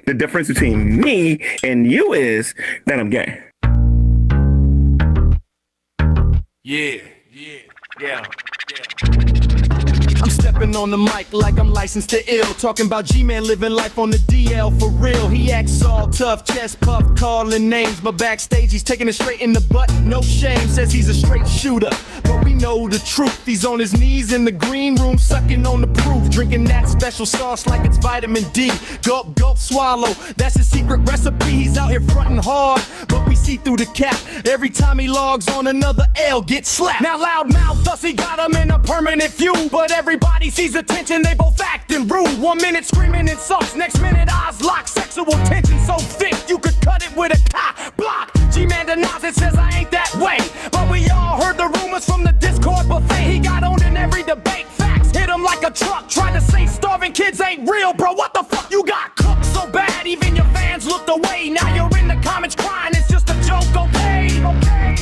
The difference between me and you is that I'm gay. Yeah. I'm stepping on the mic like I'm licensed to ill. Talking about Gman living life on the DL for real. He acts all tough, chest puff, calling names. But backstage he's taking it straight in the butt, no shame. Says he's a straight shooter, but we know the truth. He's on his knees in the green room, sucking on the proof. Drinking that special sauce like it's vitamin D. Gulp, gulp, swallow, that's his secret recipe. He's out here fronting hard, but we see through the cap. Every time he logs on, another L gets slapped. Now loudmouth, thus he got him in a permanent feud. But everybody sees attention, they both acting rude. 1 minute screaming insults, next minute eyes lock. Sexual tension so thick, you could cut it with a cock block. G-Man denies it, says I ain't that way. But we all heard the rumors from the Discord buffet. He got on in every debate, facts hit him like a truck. Tried to say starving kids ain't real, bro, what the fuck? You got cooked so bad, even your fans looked away. Now you're in the comments crying, it's just a joke, okay? Okay.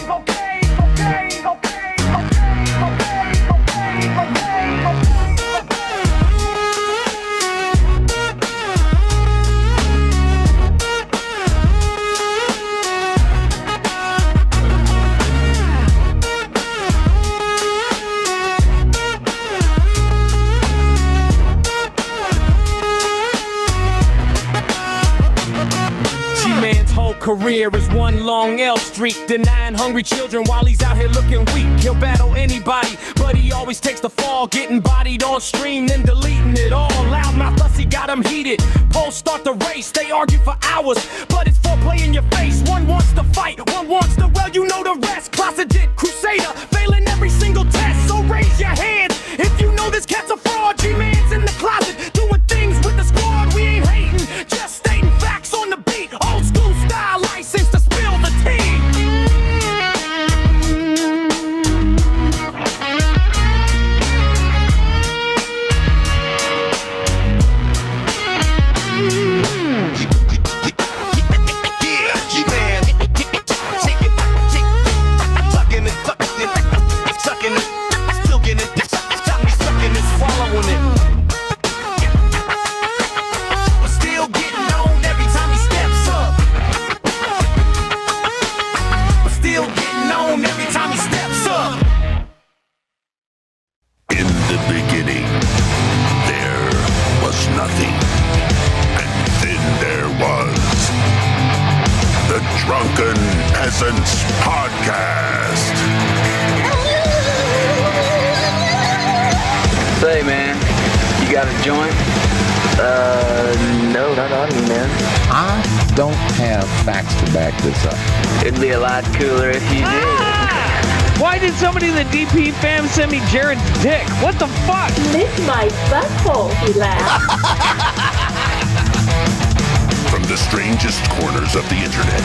Career is one long L streak, denying hungry children while he's out here looking weak. He'll battle anybody, but he always takes the fall, getting bodied on stream, then deleting it all. Loudmouth, thus he got him heated. Polls start the race, they argue for hours, but it's foreplay in your face. One wants to fight, one wants to, well, you know the rest. Closeted crusader, failing every single test. So raise your hand if you know this cat's a fraud. G-Man's in the closet, doing things with the squad. We ain't hating, just stating facts on the beat. Old school style, license to spill the tea. Drunken Peasants Podcast. Say, man, you got a joint? No, not on me, man. I don't have facts to back this up. It'd be a lot cooler if you did. Why did somebody in the DP fam send me Jared's dick? What the fuck? Lick my butthole, he laughed. From the strangest corners of the internet,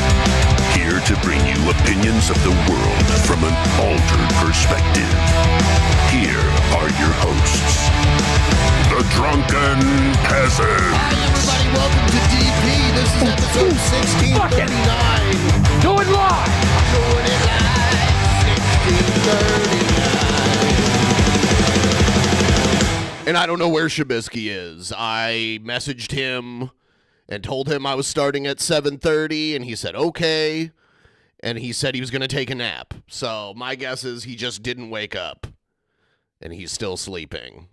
here to bring you opinions of the world from an altered perspective. Here are your hosts, the Drunken Peasants. Hi everybody, welcome to DP. This is episode 1639. Do it live! Doing it live, 1639. And I don't know where Shabisky is. I messaged him and told him I was starting at 7:30, and he said okay, and he said he was going to take a nap. So my guess is he just didn't wake up, and he's still sleeping,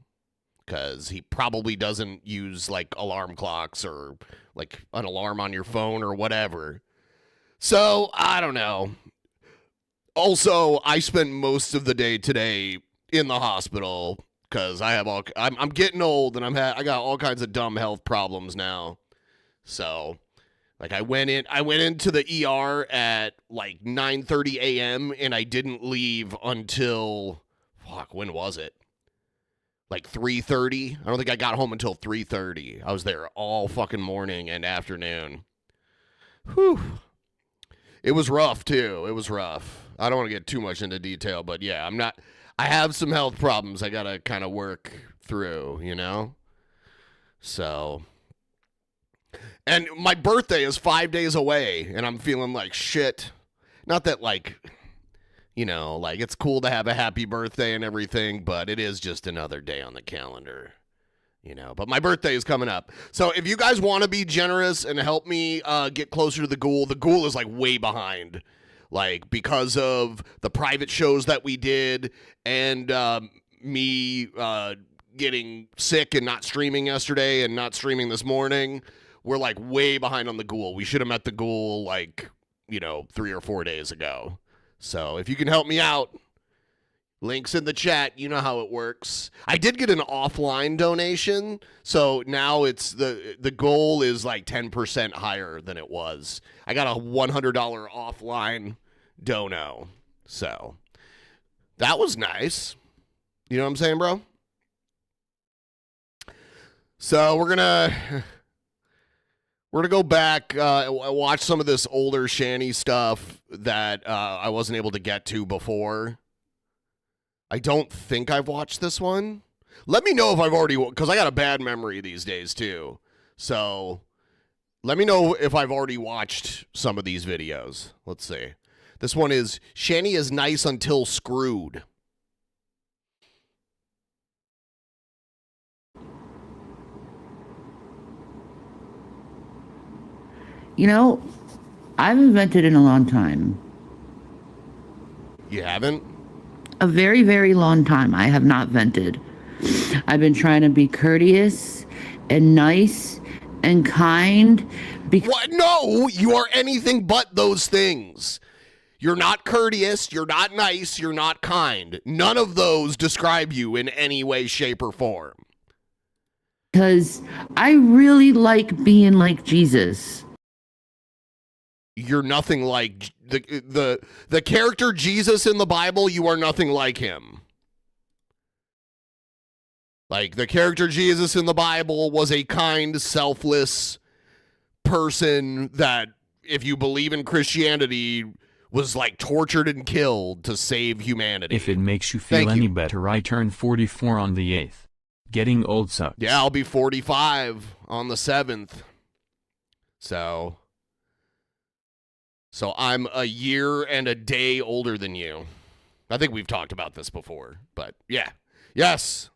because he probably doesn't use, like, alarm clocks or, like, an alarm on your phone or whatever. So, I don't know. Also, I spent most of the day today in the hospital, because I'm getting old, and I got all kinds of dumb health problems now. So, like, I went into the ER at like 9:30 a.m. and I didn't leave until when was it? Like 3:30. I don't think I got home until 3:30. I was there all fucking morning and afternoon. Whew. It was rough too. It was rough. I don't want to get too much into detail, but yeah, I have some health problems I got to kind of work through, you know? So, and my birthday is 5 days away, and I'm feeling like shit. Not that, like, you know, like, it's cool to have a happy birthday and everything, but it is just another day on the calendar. But my birthday is coming up. So if you guys want to be generous and help me get closer to the ghoul is like way behind. Like because of the private shows that we did and me getting sick and not streaming yesterday and not streaming this morning, we're like way behind on the ghoul. We should have met the ghoul like, 3 or 4 days ago. So if you can help me out, links in the chat. You know how it works. I did get an offline donation, so now it's the goal is like 10% higher than it was. I got a $100 offline dono, so that was nice. You know what I'm saying, bro? So we're gonna go back, watch some of this older Shanny stuff that I wasn't able to get to before. I don't think I've watched this one. Let me know if I've already, because I got a bad memory these days too. So let me know if I've already watched some of these videos. Let's see. This one is Shanny is nice until screwed. I haven't vented in a long time. You haven't? A very, very long time. I have not vented. I've been trying to be courteous and nice and kind. What? No, you are anything but those things. You're not courteous, you're not nice, you're not kind. None of those describe you in any way, shape, or form. Because I really like being like Jesus. You're nothing like the character Jesus in the Bible. You are nothing like him. Like the character Jesus in the Bible was a kind, selfless person that, if you believe in Christianity, was like tortured and killed to save humanity. If it makes you feel any better, I turn 44 on the 8th. Getting old sucks. Yeah, I'll be 45 on the 7th. So I'm a year and a day older than you. I think we've talked about this before, but yeah. Yes.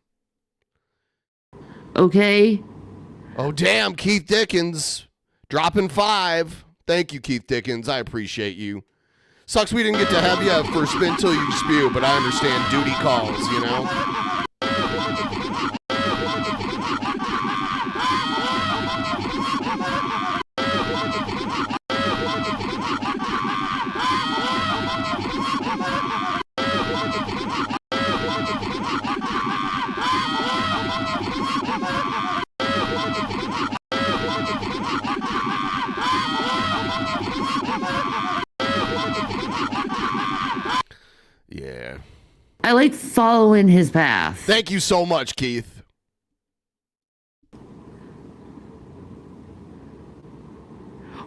Okay. Oh, damn, Keith Dickens. Dropping 5. Thank you, Keith Dickens. I appreciate you. Sucks we didn't get to have you for Spin Till You Spew, but I understand duty calls, Yeah. I like following his path. Thank you so much, Keith.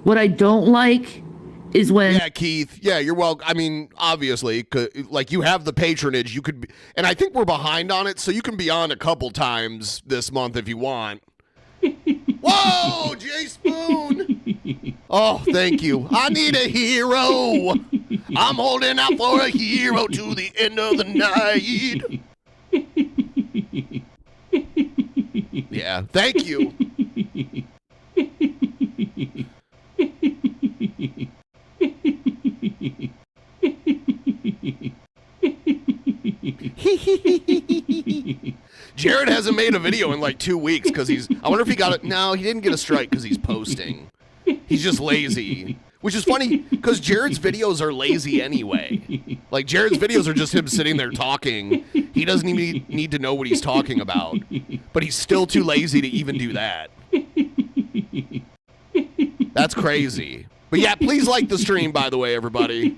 What I don't like is when... Yeah, Keith. Yeah, you're welcome. I mean, obviously, like you have the patronage. You could be, and I think we're behind on it, so you can be on a couple times this month if you want. Whoa, Jay Spoon. Oh, thank you. I need a hero. I'm holding out for a hero to the end of the night. Yeah, thank you. Jared hasn't made a video in like 2 weeks because I wonder if he got it. No, he didn't get a strike because he's posting. He's just lazy. Which is funny because Jared's videos are lazy anyway. Like Jared's videos are just him sitting there talking. He doesn't even need to know what he's talking about. But he's still too lazy to even do that. That's crazy. But yeah, please like the stream, by the way, everybody.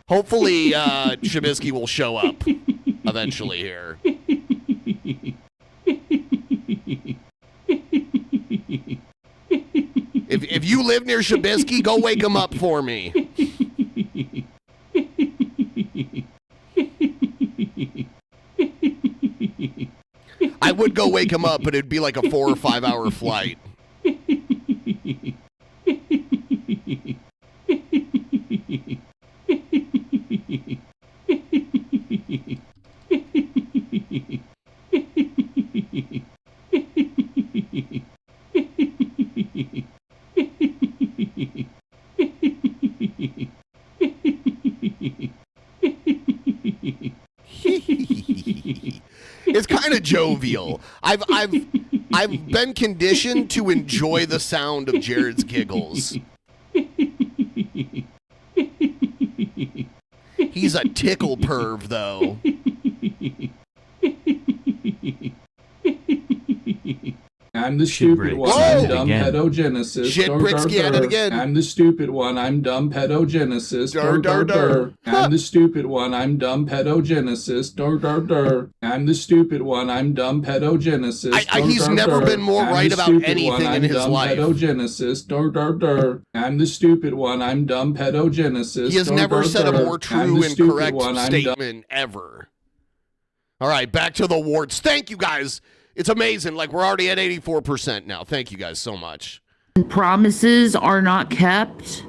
Hopefully, Shabisky will show up eventually here. If you live near Shabisky, go wake him up for me. I would go wake him up, but it'd be like a 4 or 5 hour flight. kind of jovial. I've been conditioned to enjoy the sound of Jared's giggles. He's a tickle perv, though. I'm the stupid one. I'm dumb pedogenesis. Shit, Britsky at it again. I'm the stupid one. I'm dumb pedogenesis. I'm the stupid one. I'm dumb pedogenesis. I'm the stupid one. I'm dumb pedogenesis. He's never been more right about anything in his life. Pedogenesis. I'm the stupid one. I'm dumb pedogenesis. He has never said a more true and correct statement ever. All right, back to the warts. Thank you, guys. It's amazing. Like, we're already at 84% now. Thank you guys so much. Promises are not kept.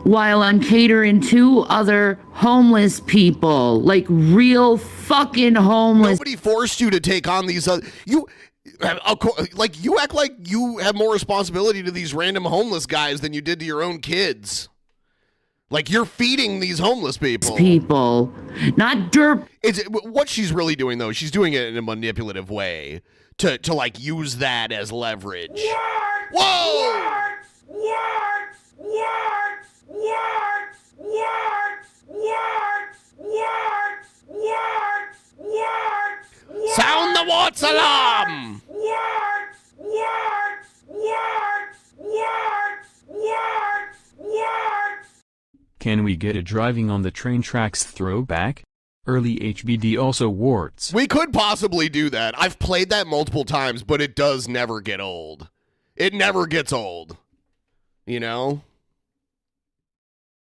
While I'm catering to other homeless people, like real fucking homeless. Nobody forced you to take on these other. You act like you have more responsibility to these random homeless guys than you did to your own kids. Like, you're feeding these homeless people. Not derp. What she's really doing, though, she's doing it in a manipulative way to like, use that as leverage. Yes! Whoa! Yes! Yes! Yes! Yes! Yes! Yes! Yes! Yes! Yes! Sound the warts alarm! Yes! Yes! Yes! Yes! Yes! Yes! Can we get a driving on the train tracks throwback? Early HBD also warts. We could possibly do that. I've played that multiple times, but it does never get old. It never gets old. You know?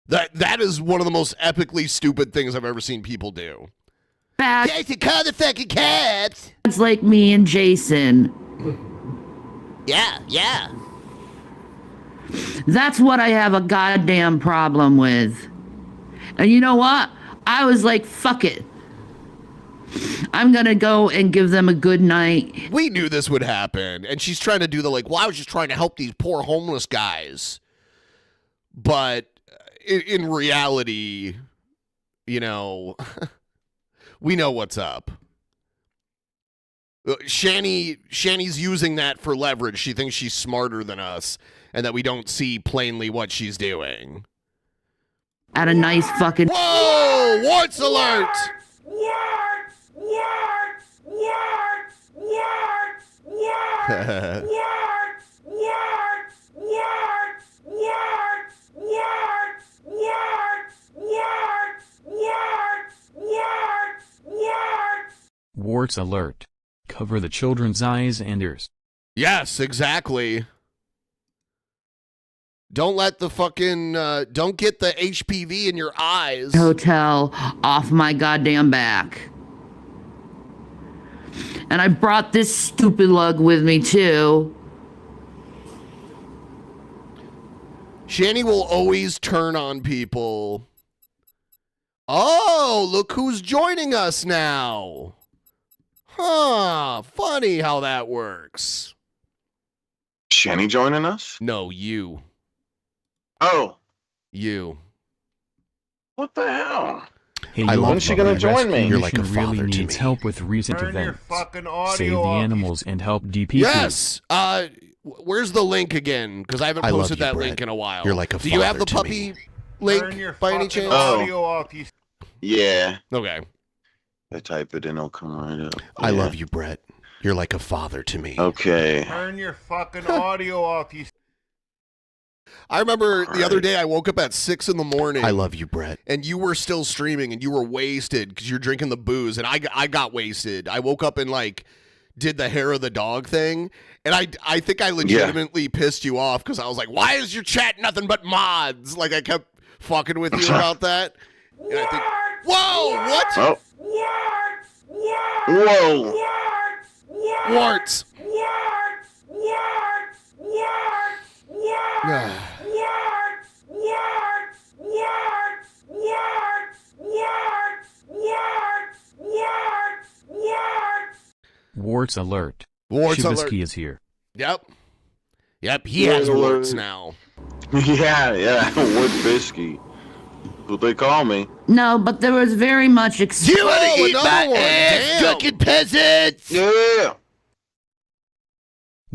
That is one of the most epically stupid things I've ever seen people do. Jason, call the fucking cabs. It's like me and Jason. Yeah. That's what I have a goddamn problem with. And you know what? I was like, fuck it. I'm going to go and give them a good night. We knew this would happen. And she's trying to do I was just trying to help these poor homeless guys. But in reality, you know, we know what's up. Shanny's using that for leverage. She thinks she's smarter than us and that we don't see plainly what she's doing. At a nice fucking... Whoa! Warts alert! Yes! Yes! Yes! Yes! Yes! Yes! Yes! Yes! Yes! Yes! Yes! Yes! Yes! Yes! Yes! Warts alert. Cover the children's eyes and ears. Yes, exactly. Don't let the fucking, don't get the HPV in your eyes. Hotel off my goddamn back. And I brought this stupid lug with me, too. Shanny will always turn on people. Oh, look who's joining us now. Huh, funny how that works. Shanny joining us? No, you. Oh. You. What the hell? Hey, when's she gonna join me? You're like a father really needs help with recent events. Save the animals and help DP. Yes. Where's the link again? Because I haven't posted that link in a while. You're like a father. Do you have the puppy link by any chance? Oh. Yeah. Okay. I type it in, it'll come right up. I love you, Brett. You're like a father to me. Okay. Turn your fucking audio off, you... I remember the other day I woke up at 6 in the morning. I love you, Brett. And you were still streaming and you were wasted because you're drinking the booze. And I got wasted. I woke up and like did the hair of the dog thing. And I think I legitimately pissed you off because I was like, why is your chat nothing but mods? Like I kept fucking with you about that. And I think, whoa, what? Oh. Yes! Yes! Whoa! Yes! Yes! Warts. Yes! Yes! Yes! Yes! Yes! Yes! Yes! Yes! Yes! Yes! Yes! Yes! Warts alert. Warts alert. Chibisky is here. Yep. He has warts now. Yeah, Wood Bisky. Who they call me? No, but there was very much You wanna eat my ass, drunken peasants! Yeah.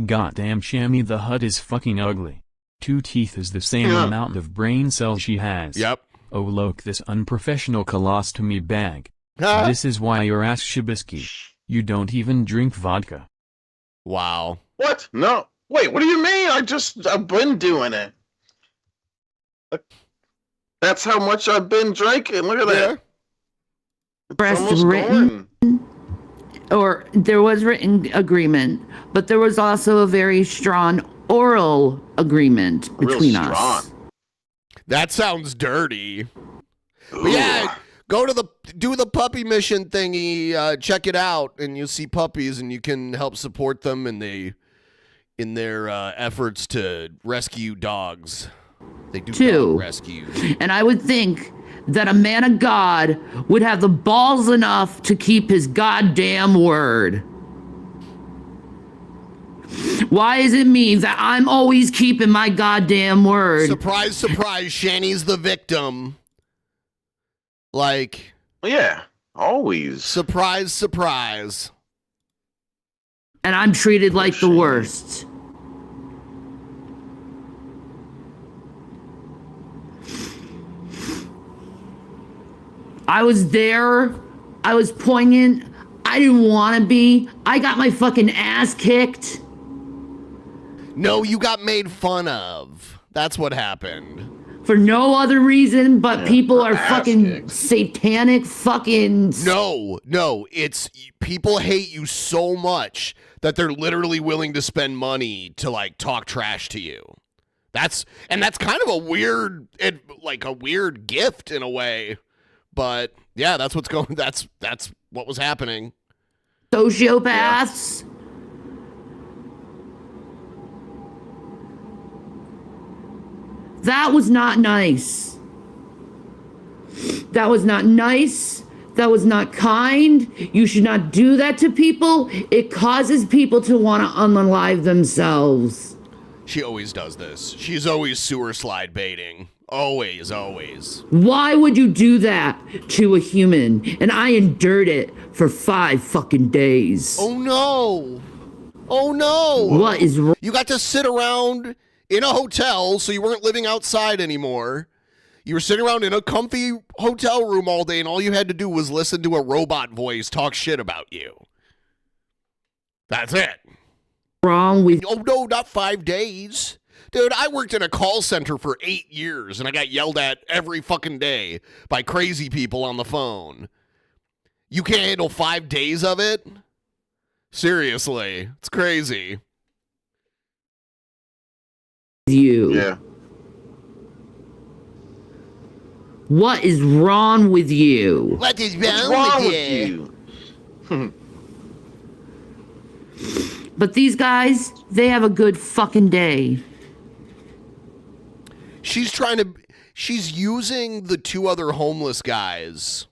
Goddamn Shammy, the hut is fucking ugly. 2 teeth is the same amount of brain cells she has. Yep. Oh look, this unprofessional colostomy bag. Huh? This is why you're ass Shabisky. You don't even drink vodka. Wow. What? No. Wait, what do you mean? I've been doing it. That's how much I've been drinking. Look at that. It's almost written, or there was written agreement, but there was also a very strong oral agreement between us. That sounds dirty. But yeah, do the puppy mission thingy. Check it out, and you'll see puppies, and you can help support them in their efforts to rescue dogs. They do dog rescue. And I would think that a man of God would have the balls enough to keep his goddamn word. Why is it me that I'm always keeping my goddamn word? Surprise, surprise, Shanny's the victim. Like... Yeah, always. Surprise, surprise. And I'm treated like the worst. I was there. I was poignant. I didn't want to be. I got my fucking ass kicked. No, you got made fun of. That's what happened. For no other reason, but people are fucking satanic fucking... No, it's... People hate you so much that they're literally willing to spend money to, like, talk trash to you. That's kind of a weird gift in a way. But yeah, that's what's going. That's what was happening. Sociopaths. That was not nice. That was not nice. That was not kind. You should not do that to people. It causes people to want to unalive themselves. She always does this. She's always sewer slide baiting. Always. Why would you do that to a human? And I endured it for 5 fucking days. Oh no. What is wrong? You got to sit around in a hotel, so you weren't living outside anymore. You were sitting around in a comfy hotel room all day, and all you had to do was listen to a robot voice talk shit about you. That's it. Wrong with... Oh no, not 5 days. Dude, I worked in a call center for 8 years, and I got yelled at every fucking day by crazy people on the phone. You can't handle 5 days of it? Seriously, it's crazy. Yeah. What is wrong with you? What is wrong with you? But these guys, they have a good fucking day. She's using the 2 other homeless guys.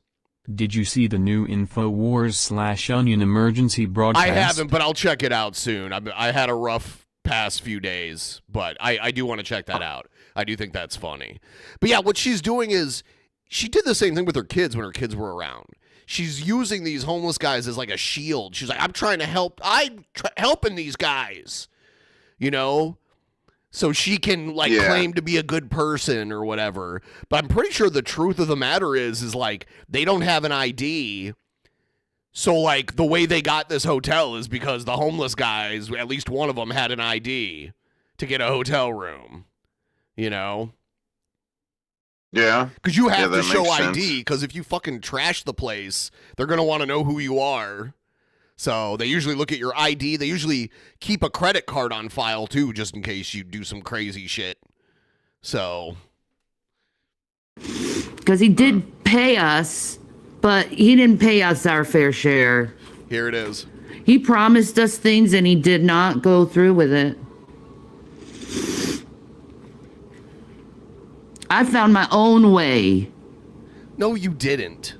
Did you see the new InfoWars/Onion emergency broadcast? I haven't, but I'll check it out soon. I had a rough past few days, but I do want to check that out. I do think that's funny. But yeah, what she's doing is, she did the same thing with her kids when her kids were around. She's using these homeless guys as like a shield. She's like, I'm trying to help. I'm helping these guys, you know? So she can claim to be a good person or whatever. But I'm pretty sure the truth of the matter is like, they don't have an ID. So like the way they got this hotel is because the homeless guys, at least one of them had an ID to get a hotel room, you know? Yeah. Because you have to show ID, because if you fucking trash the place, they're going to want to know who you are. So they usually look at your ID. They usually keep a credit card on file, too, just in case you do some crazy shit. So. Because he did pay us, but he didn't pay us our fair share. Here it is. He promised us things, and he did not go through with it. I found my own way. No, you didn't.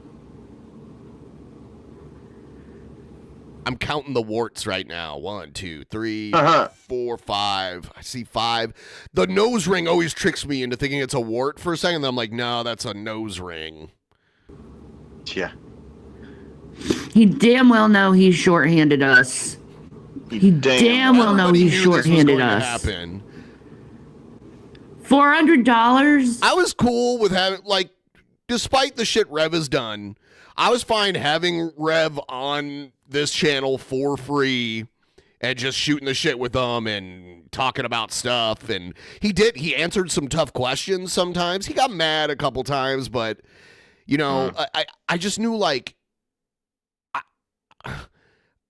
I'm counting the warts right now. 1, 2, 3, 4, 5. I see 5. The nose ring always tricks me into thinking it's a wart for a second. Then I'm like, no, that's a nose ring. Yeah. He damn well know he shorthanded us. He damn well know he shorthanded us. $400? I was cool with having, like, despite the shit Rev has done, I was fine having Rev on this channel for free and just shooting the shit with them and talking about stuff. And he answered some tough questions sometimes. He got mad a couple times, but, you know, I just knew, like,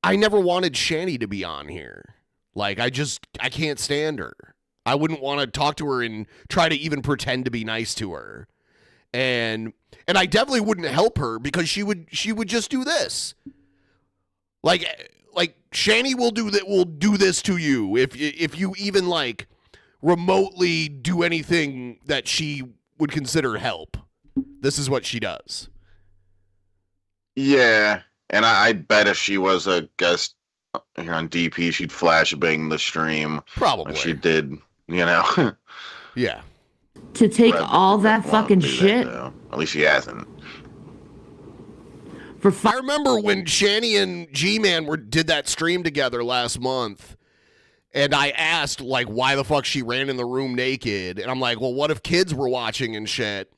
I never wanted Shanny to be on here. Like, I can't stand her. I wouldn't want to talk to her and try to even pretend to be nice to her. And I definitely wouldn't help her because she would just do this. Like Shanny will do this to you if you even like remotely do anything that she would consider help. This is what she does. Yeah, and I bet if she was a guest here on DP, she'd flashbang the stream. Probably. Like she did, you know. Yeah. To take all that fucking shit? At least she hasn't. I remember when Shanny and Gman did that stream together last month, and I asked, like, why the fuck she ran in the room naked. And I'm like, well, what if kids were watching and shit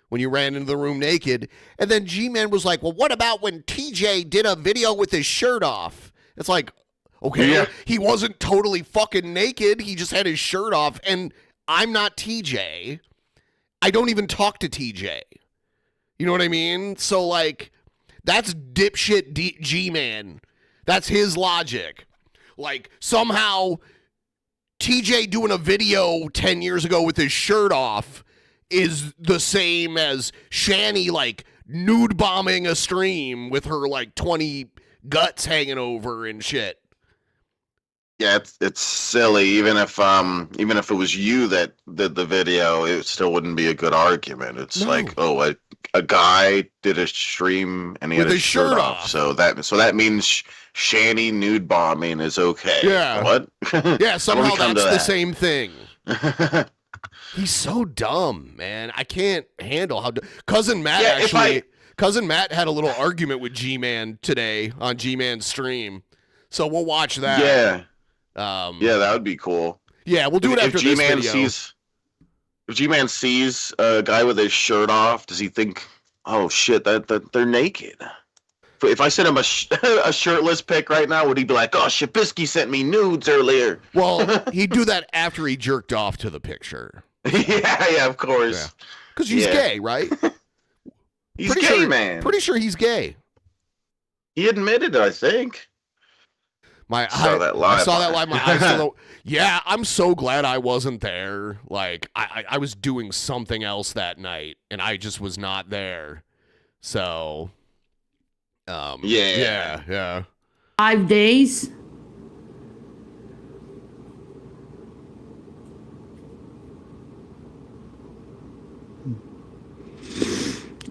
when you ran into the room naked? And then Gman was like, well, what about when TJ did a video with his shirt off? It's like, okay, he wasn't totally fucking naked. He just had his shirt off. And I'm not TJ. I don't even talk to TJ. You know what I mean? So, like, that's dipshit G-Man. That's his logic. Like, somehow TJ doing a video 10 years ago with his shirt off is the same as Shanny, like, nude bombing a stream with her, like, 20 guts hanging over and shit. Yeah, it's silly. Even if it was you that did the video, it still wouldn't be a good argument. It's like, oh, a guy did a stream and he had his shirt off, so that means Shanny nude bombing is okay. Yeah. What? Yeah, somehow that's the same thing. He's so dumb, man. I can't handle how Cousin Matt Cousin Matt had a little argument with G-Man today on G-Man's stream. So we'll watch that. Yeah. Yeah, that would be cool. Yeah, we'll do it after this video. If G-Man sees a guy with his shirt off, does he think, oh shit, that they're naked? If I sent him a shirtless pic right now, would he be like, oh, Shabisky sent me nudes earlier? Well, he'd do that after he jerked off to the picture. yeah, of course. Because he's gay, right? He's gay, man. Pretty sure he's gay. He admitted it, I think. I saw that live. My eyes still. Yeah, I'm so glad I wasn't there. Like, I was doing something else that night, and I just was not there. So, yeah. 5 days.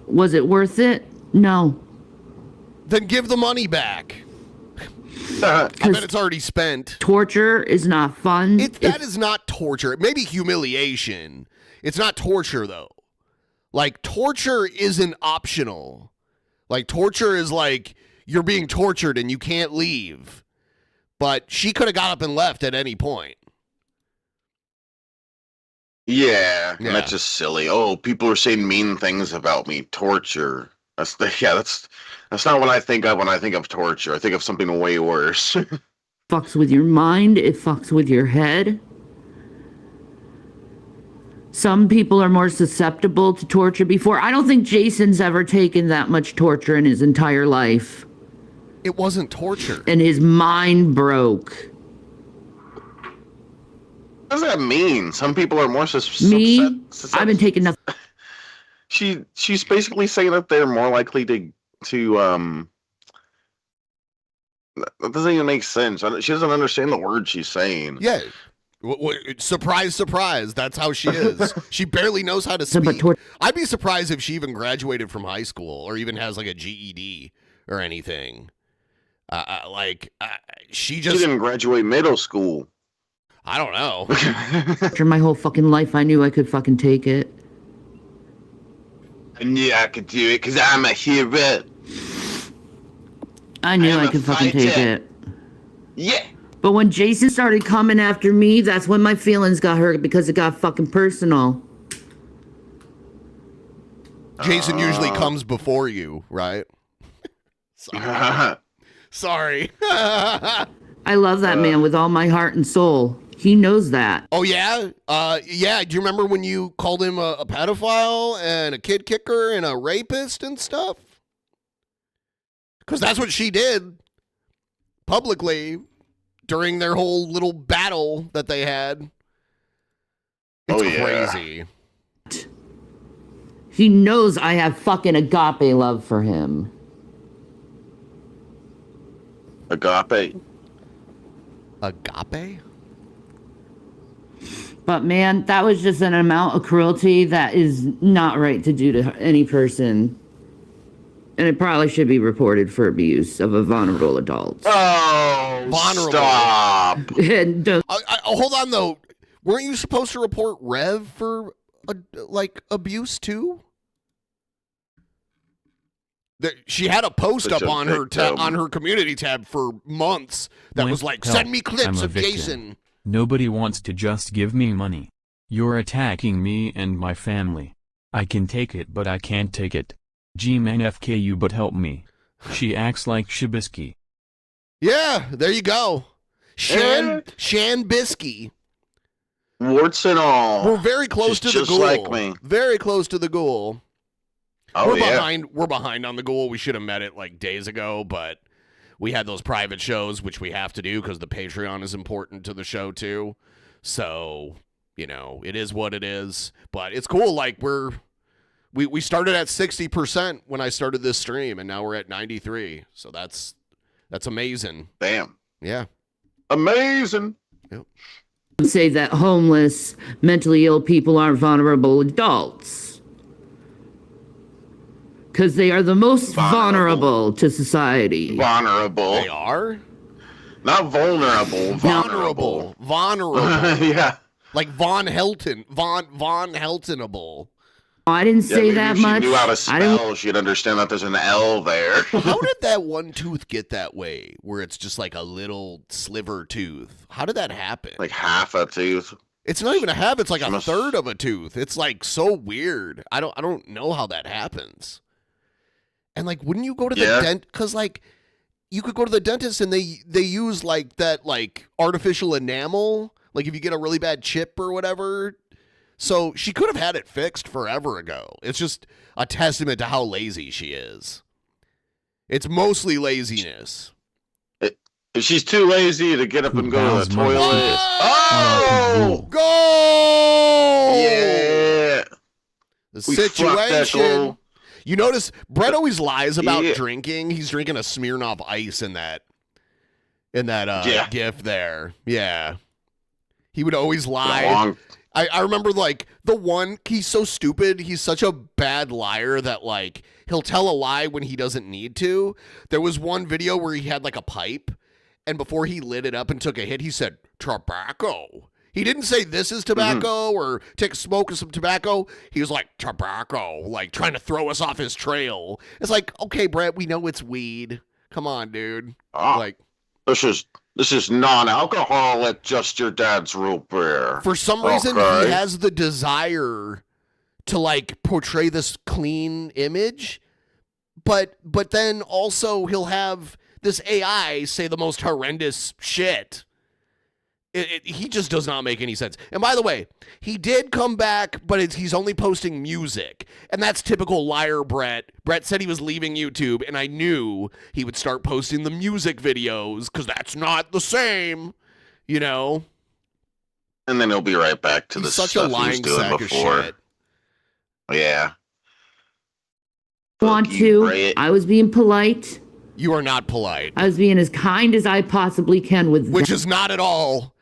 Was it worth it? No. Then give the money back. I bet it's already spent. Torture is not fun. That is not torture. Maybe humiliation. It's not torture, though. Like, torture isn't optional. Like, torture is like you're being tortured and you can't leave. But she could have got up and left at any point. Yeah, and that's just silly. Oh, people are saying mean things about me. Torture. That's not what I think of when I think of torture. I think of something way worse. Fucks with your mind. It fucks with your head. Some people are more susceptible to torture before. I don't think Jason's ever taken that much torture in his entire life. It wasn't torture. And his mind broke. What does that mean? Some people are more Me? I've been taking nothing. She's basically saying that they're more likely to that doesn't even make sense. She doesn't understand the word she's saying. Yeah. Surprise, surprise. That's how she is. She barely knows how to speak. I'd be surprised if she even graduated from high school or even has like a GED or anything. She just didn't graduate middle school. I don't know. After my whole fucking life, I knew I could fucking take it. I knew I could do it because I'm a hero. I knew I could fucking take it. Yeah. But when Jason started coming after me, that's when my feelings got hurt because it got fucking personal. Jason usually comes before you, right? Sorry. I love that man with all my heart and soul. He knows that. Oh, yeah? Yeah, do you remember when you called him a pedophile and a kid kicker and a rapist and stuff? Because that's what she did publicly during their whole little battle that they had. It's crazy. He knows I have fucking agape love for him. Agape? Agape? But man, that was just an amount of cruelty that is not right to do to any person. And it probably should be reported for abuse of a vulnerable adult. Oh, vulnerable. Stop. And hold on, though. Weren't you supposed to report Rev for, abuse, too? She had a post up on her community tab for months that was like, send me clips of Jason. Nobody wants to just give me money. You're attacking me and my family. I can take it, but I can't take it. Gman FKU, but help me. She acts like Shabisky. Yeah, there you go. Shan Bisky. Warts and all. We're very close to the just goal. Like me. Very close to the goal. Oh, We're behind on the goal. We should have met it like days ago, but we had those private shows, which we have to do because the Patreon is important to the show too. So, it is what it is. But it's cool. Like we started at 60% when I started this stream, and now we're at 93. So that's amazing. Damn. Yeah. Amazing. Yep. Say that homeless, mentally ill people aren't vulnerable adults. Because they are the most vulnerable to society. Vulnerable. They are? Not vulnerable. Vulnerable. Yeah. Like Von Helton. Von Heltonable. I didn't say that much. If she knew how to spell, she'd understand that there's an L there. How did that one tooth get that way, where it's just like a little sliver tooth? How did that happen? Like half a tooth. It's not even a half. It's like a third of a tooth. It's like so weird. I don't know how that happens. And like, wouldn't you go to the dent? Because like, you could go to the dentist and they use like that like artificial enamel. Like if you get a really bad chip or whatever. So she could have had it fixed forever ago. It's just a testament to how lazy she is. It's mostly laziness. If she's too lazy to get up and go to the toilet. Oh! Go! Yeah. The situation. You notice Brett always lies about drinking. He's drinking a Smirnoff Ice in that GIF there. Yeah. He would always lie. I remember like he's so stupid. He's such a bad liar that like he'll tell a lie when he doesn't need to. There was one video where he had like a pipe, and before he lit it up and took a hit, he said, tobacco. He didn't say this is tobacco or take a smoke of some tobacco. He was like, tobacco, like trying to throw us off his trail. It's like, okay, Brett, we know it's weed. Come on, dude. Like, this is non-alcoholic, just your dad's root beer. For some reason, he has the desire to like portray this clean image, but then also he'll have this AI say the most horrendous shit. He just does not make any sense. And by the way, he did come back, but he's only posting music. And that's typical liar Brett. Brett said he was leaving YouTube, and I knew he would start posting the music videos, because that's not the same, And then he'll be right back to the stuff he was doing before. Yeah. I was being polite. You are not polite. I was being as kind as I possibly can with Which is not at all.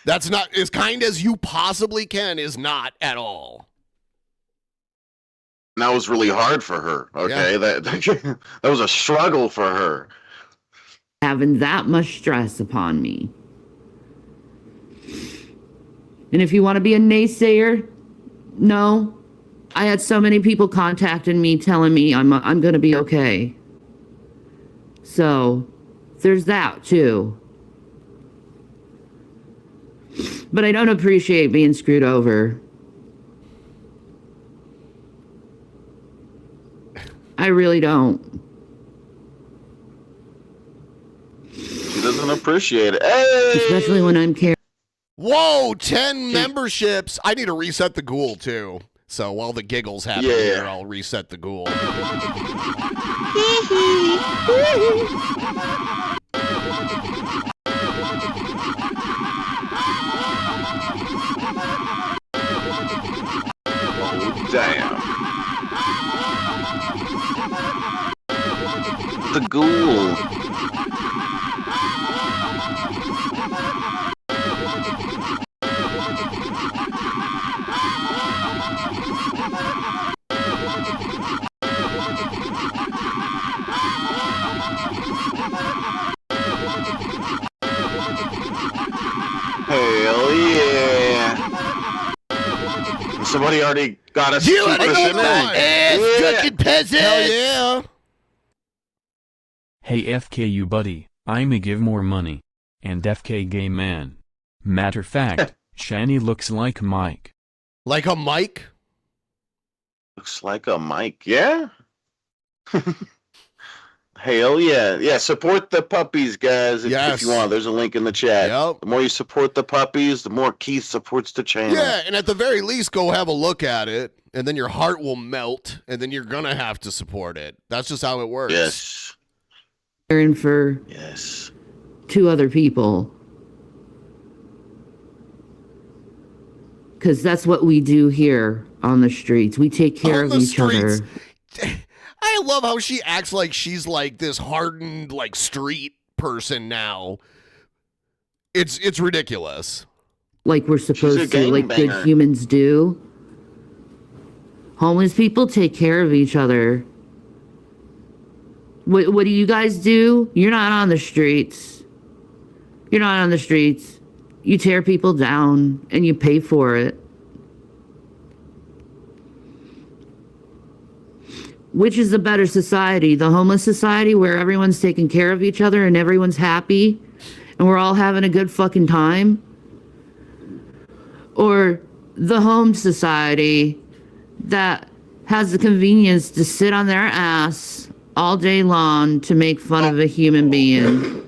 That's not as kind as you possibly can is not at all. And that was really hard for her. Okay. Yeah. That was a struggle for her. having that much stress upon me. And if you want to be a naysayer, no. I had so many people contacting me telling me I'm going to be okay. So, there's that too. But I don't appreciate being screwed over. I really don't. She doesn't appreciate it. Hey! Especially when I'm carrying. Whoa, 10 memberships. I need to reset the ghoul, too. So while the giggles happen here, I'll reset the ghoul. Oh, damn. The ghoul. Hell yeah. Somebody already got us. You ass Drunken Peasants! Hell yeah! Hey FKU buddy, I'ma give more money. And FK gay man. Matter fact, Shanny looks like Mike. Like a Mike? Looks like a mic, yeah? Hell yeah. Yeah, support the puppies, guys, if you want. There's a link in the chat. Yep. The more you support the puppies, the more Keith supports the channel. Yeah, and at the very least, go have a look at it, and then your heart will melt, and then you're going to have to support it. That's just how it works. Yes. Caring for two other people. Because that's what we do here on the streets. We take care of each other. I love how she acts like she's like this hardened like street person now. It's ridiculous. Like we're supposed to, like good humans do. Homeless people take care of each other. What do you guys do? You're not on the streets. You're not on the streets. You tear people down and you pay for it. Which is a better society? The homeless society where everyone's taking care of each other and everyone's happy and we're all having a good fucking time? Or the home society that has the convenience to sit on their ass all day long to make fun of a human being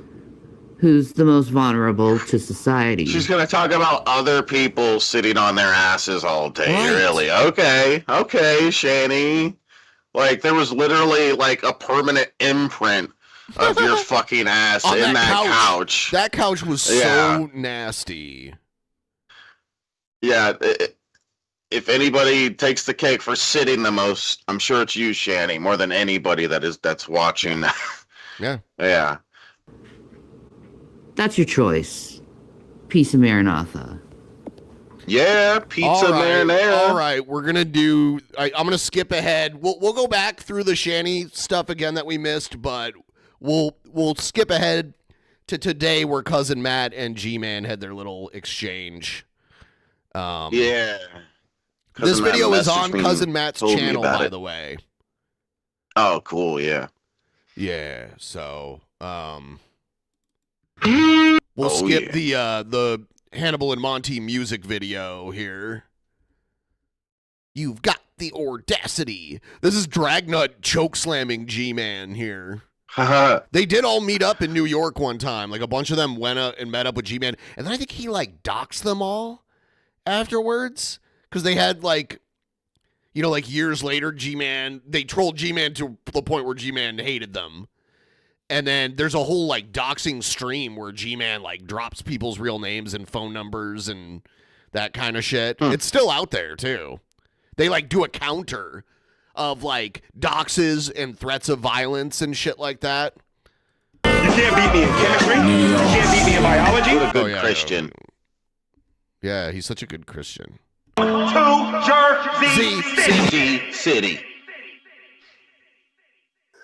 who's the most vulnerable to society? She's going to talk about other people sitting on their asses all day, really? Okay, Shanny. Like, there was literally, like, a permanent imprint of your fucking ass in that couch. That couch was so nasty. Yeah, if anybody takes the cake for sitting the most, I'm sure it's you, Shanny, more than anybody that's watching. Yeah. Yeah. That's your choice. Piece of Maranatha. Yeah, pizza marinara. All right, we're gonna do. I'm gonna skip ahead. We'll go back through the Shanny stuff again that we missed, but we'll skip ahead to today where Cousin Matt and Gman had their little exchange. Yeah. This video is on Cousin Matt's channel, by the way. Oh, cool. Yeah. Yeah. So, we'll skip the Hannibal and Monty music video here. You've got the audacity. This is Dragnut chokeslamming G-Man here. They did all meet up in New York one time. Like a bunch of them went up and met up with G-Man. And then I think he like doxed them all afterwards. Because they had like, you know, like years later, G-Man, they trolled G-Man to the point where G-Man hated them. And then there's a whole like doxing stream where G-Man like drops people's real names and phone numbers and that kind of shit. It's still out there too. They like do a counter of like doxes and threats of violence and shit like that. You can't beat me in chemistry. You can't beat me in biology. What a good Christian. Yeah, he's such a good Christian. To Jersey City.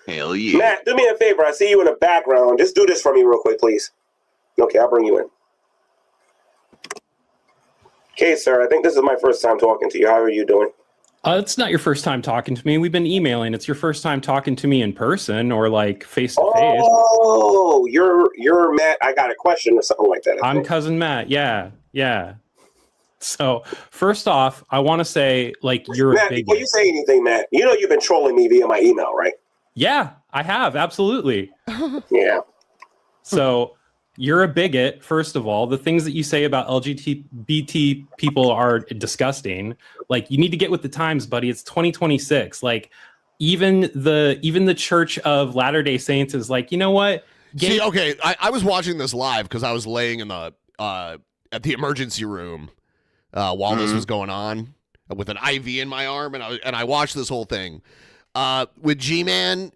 Hell yeah. Matt, do me a favor. I see you in the background. Just do this for me real quick, please. Okay, I'll bring you in. Okay, sir, I think this is my first time talking to you. How are you doing? It's not your first time talking to me. We've been emailing. It's your first time talking to me in person or like face to face. Oh, you're Matt. I got a question or something like that. I'm cousin Matt. Yeah. So first off, I want to say like you're Matt, a big. before you say anything, Matt, you know you've been trolling me via my email, right? Yeah, I have absolutely. Yeah. So you're a bigot. First of all, the things that you say about LGBT people are disgusting. Like you need to get with the times, buddy. It's 2026. Like even the Church of Latter-day Saints is like, you know what? See, okay, I was watching this live because I was laying in the at the emergency room while this was going on with an IV in my arm, and I watched this whole thing with Gman.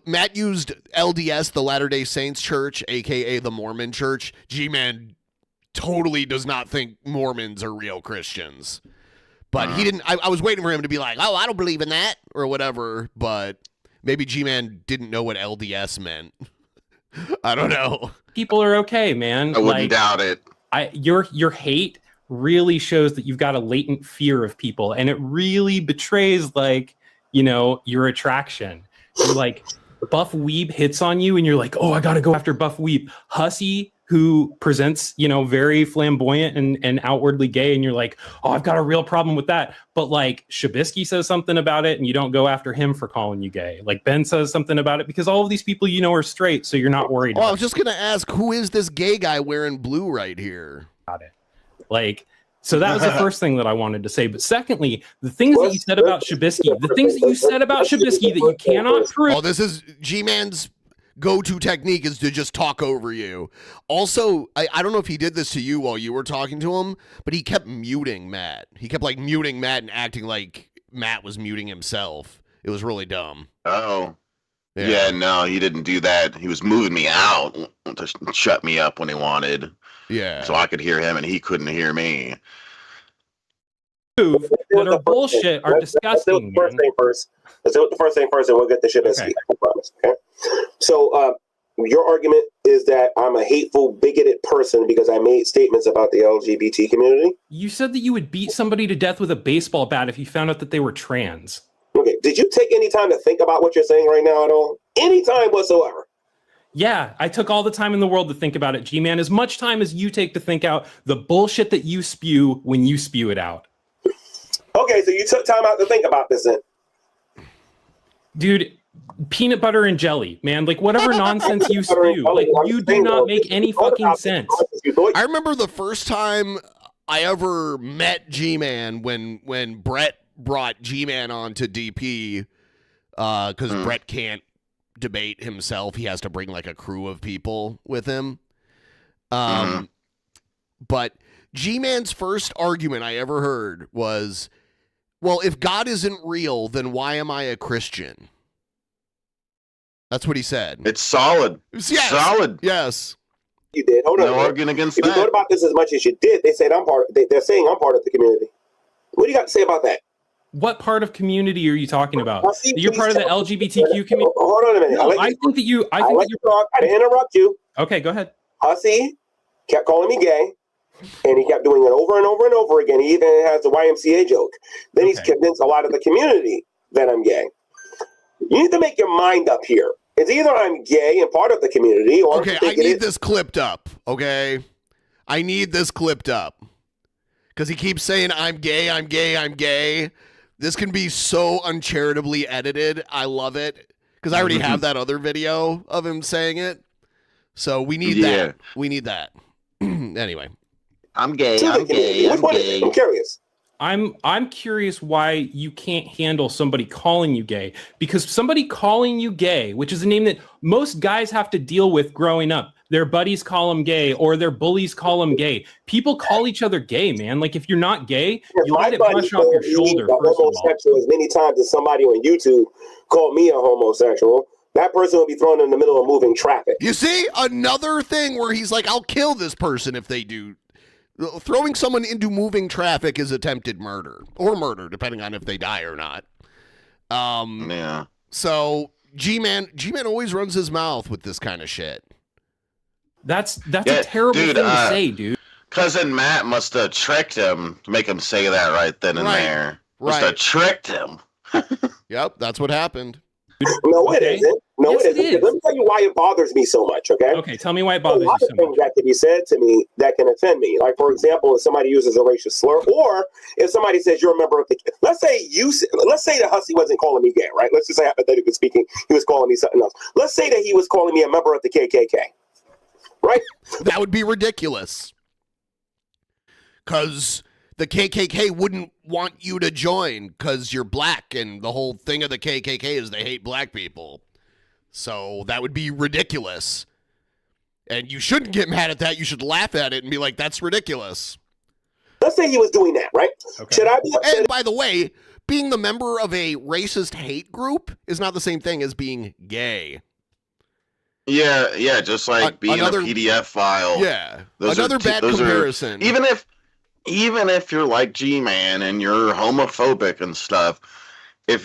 Matt used LDS, the Latter-day Saints Church, aka the Mormon Church. Gman totally does not think Mormons are real Christians, but he didn't. I was waiting for him to be like, "Oh, I don't believe in that" or whatever. But maybe Gman didn't know what LDS meant. I don't know. People are okay, man. I wouldn't doubt it. Your hate really shows that you've got a latent fear of people, and it really betrays like, you know, your attraction. You're like, Buff Weeb hits on you and you're like, oh, I gotta go after Buff Weeb. Hussy, who presents, you know, very flamboyant and outwardly gay, and you're like, oh, I've got a real problem with that. But like Shabisky says something about it and you don't go after him for calling you gay. Like Ben says something about it because all of these people you know are straight, so you're not worried. I was just gonna ask, who is this gay guy wearing blue right here? Got it. Like, so that was the first thing that I wanted to say. But secondly, the things that you said about Shabisky, that you cannot prove. Oh, this is G-Man's go-to technique is to just talk over you. Also, I don't know if he did this to you while you were talking to him, but he kept muting Matt. He kept like muting Matt and acting like Matt was muting himself. It was really dumb. Oh. Yeah, no, he didn't do that. He was moving me out to shut me up when he wanted. Yeah. So I could hear him and he couldn't hear me. That are bullshit are disgusting. Let's do the first thing first and we'll get the shit as I promise. Okay. So your argument is that I'm a hateful, bigoted person because I made statements about the LGBT community? You said that you would beat somebody to death with a baseball bat if you found out that they were trans. Okay. Did you take any time to think about what you're saying right now at all? Any time whatsoever? Yeah, I took all the time in the world to think about it, G-Man. As much time as you take to think out the bullshit that you spew when you spew it out. Okay, so you took time out to think about this then. Dude, peanut butter and jelly, man. Like, whatever nonsense you spew. Like, you do not make any fucking sense. I remember the first time I ever met G-Man when Brett brought G-Man on to DP because Brett can't debate himself. He has to bring, like, a crew of people with him. But G-Man's first argument I ever heard was, well, if God isn't real, then why am I a Christian? That's what he said. It's solid. Yes. Solid. Yes. You did. Hold on. No arguing against if that. You thought about this as much as you did. They said they're saying I'm part of the community. What do you got to say about that? What part of community are you talking about? You're part of the LGBTQ community. Hold on a minute. No, I think that you. I didn't interrupt you. Okay, go ahead. Hussy kept calling me gay. And he kept doing it over and over and over again. He even has the YMCA joke. Then he's convinced a lot of the community that I'm gay. You need to make your mind up here. It's either I'm gay and part of the community, or okay, I need this clipped up. Okay, I need this clipped up because he keeps saying I'm gay, I'm gay, I'm gay. This can be so uncharitably edited. I love it because I already have that other video of him saying it. So we need that. We need that. Anyway. I'm gay. I'm gay. I'm gay. I'm curious. I'm curious why you can't handle somebody calling you gay, because somebody calling you gay, which is a name that most guys have to deal with growing up. Their buddies call them gay or their bullies call them gay. People call each other gay, man. Like if you're not gay, you let it brush off your shoulder. Homosexual as many times as somebody on YouTube called me a homosexual. That person will be thrown in the middle of moving traffic. You see, another thing where he's like, I'll kill this person if they do. Throwing someone into moving traffic is attempted murder or murder, depending on if they die or not. Yeah. So G-Man always runs his mouth with this kind of shit. That's a terrible thing to say, dude. Cousin Matt must have tricked him to make him say that right then and there. Must have tricked him. Yep, that's what happened. No, it isn't. No, Yes, it isn't. it is. Let me tell you why it bothers me so much, okay? Okay, tell me why it bothers you so much. A lot of things that can be said to me that can offend me. Like, for example, if somebody uses a racial slur, or if somebody says you're a member of the... Let's say that Hussey wasn't calling me gay, right? Let's just say, hypothetically speaking, he was calling me something else. Let's say that he was calling me a member of the KKK, right? That would be ridiculous. Because the KKK wouldn't want you to join because you're black, and the whole thing of the KKK is they hate black people. So that would be ridiculous. And you shouldn't get mad at that. You should laugh at it and be like, that's ridiculous. Let's say he was doing that, right? Okay. Should I be upset? And by the way, being the member of a racist hate group is not the same thing as being gay. Yeah, just like being another, a PDF file. Yeah, another bad comparison. Even if you're like G-Man and you're homophobic and stuff, if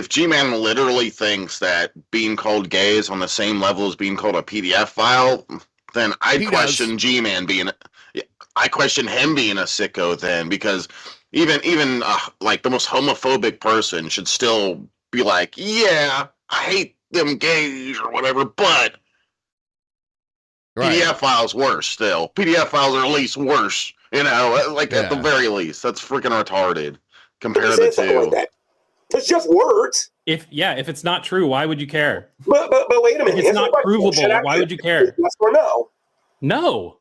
G-Man literally thinks that being called gay is on the same level as being called a PDF file, then I question him being a sicko then, because even like the most homophobic person should still be like, yeah, I hate them gays or whatever, but PDF files worse still. PDF files are at least worse, at the very least. That's freaking retarded. Compare the two. Like it's just words. If it's not true, why would you care? But wait a minute. If it's not provable, why would you care? Yes or no? No.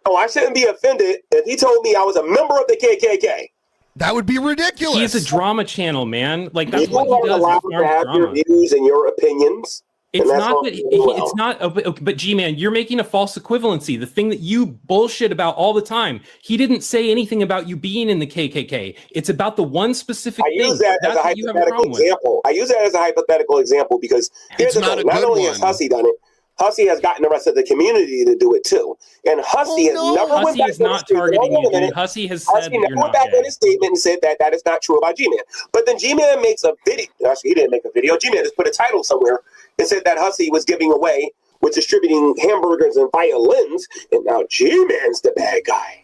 Oh, I shouldn't be offended if he told me I was a member of the KKK. That would be ridiculous. He's a drama channel, man. Like that's what he does. Allowed to have your views and your opinions. It's not that it's not, but G-Man, you're making a false equivalency. The thing that you bullshit about all the time. He didn't say anything about you being in the KKK. It's about the one specific thing. I use that as a hypothetical example. I use that as a hypothetical example because here's the thing. Not only has Hussey done it, Hussey has gotten the rest of the community to do it too. And Hussey has never went back on his statement. Hussey has said that you're went back on his statement and said that is not true about G-Man. But then G-Man makes a video. Actually, he didn't make a video. G-Man just put a title somewhere and said that Hussey was giving away, was distributing hamburgers and violins, and now G-Man's the bad guy.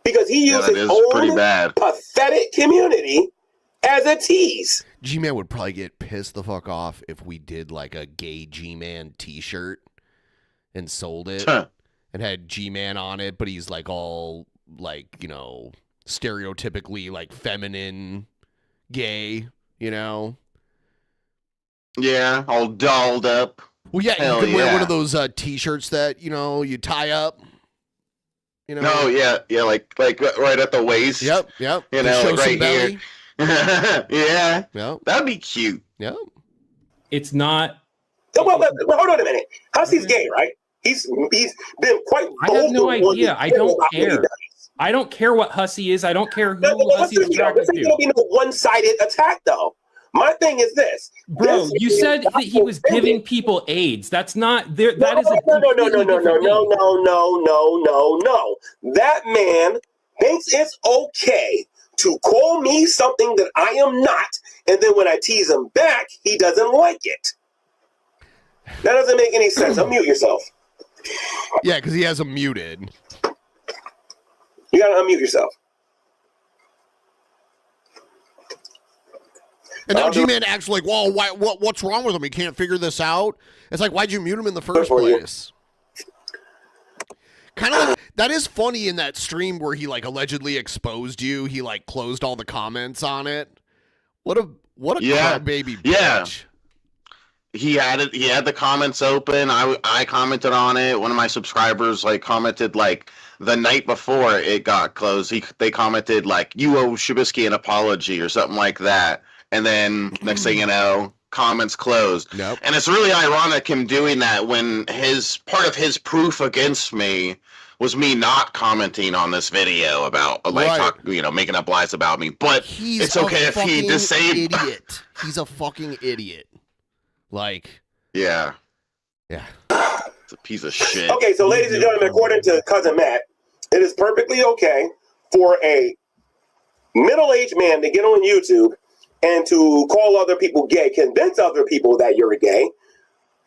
Because he used his own pathetic community as a tease. G-Man would probably get pissed the fuck off if we did like a gay G-Man t-shirt and sold it and had G-Man on it, but he's like all like, stereotypically like feminine gay, Yeah, all dolled up. Well, yeah, you could wear one of those t-shirts that, you tie up. No, yeah, like right at the waist. Yep. Like right here. Yeah. Yep. That'd be cute. Yep. It's not. Well, hold on a minute. Hussey's gay, right? He's been quite bold. I have no idea. I don't care. I don't care what Hussey is. I don't care who Hussey is attracted to. This ain't no one-sided attack, though. My thing is this, bro. You said that he was giving people AIDS. That's not there. That is no. That man thinks it's okay to call me something that I am not, and then when I tease him back, he doesn't like it. That doesn't make any sense. Unmute yourself. Yeah, because he has him muted. You gotta unmute yourself. And now G-Man acts like, well, what's wrong with him? He can't figure this out. It's like, why'd you mute him in the first place? Kind of like, that is funny in that stream where he like allegedly exposed you. He like closed all the comments on it. What a baby bitch. Yeah. He had the comments open. I commented on it. One of my subscribers like commented like the night before it got closed. They commented like, you owe Shabisky an apology or something like that. And then next thing you know, comments closed. Yep. And it's really ironic him doing that when part of his proof against me was me not commenting on this video about making up lies about me. But it's okay if he disabled. Idiot. He's a fucking idiot. Like, yeah. It's a piece of shit. Okay, so ladies and gentlemen, according to Cousin Matt, it is perfectly okay for a middle-aged man to get on YouTube and to call other people gay, convince other people that you're gay,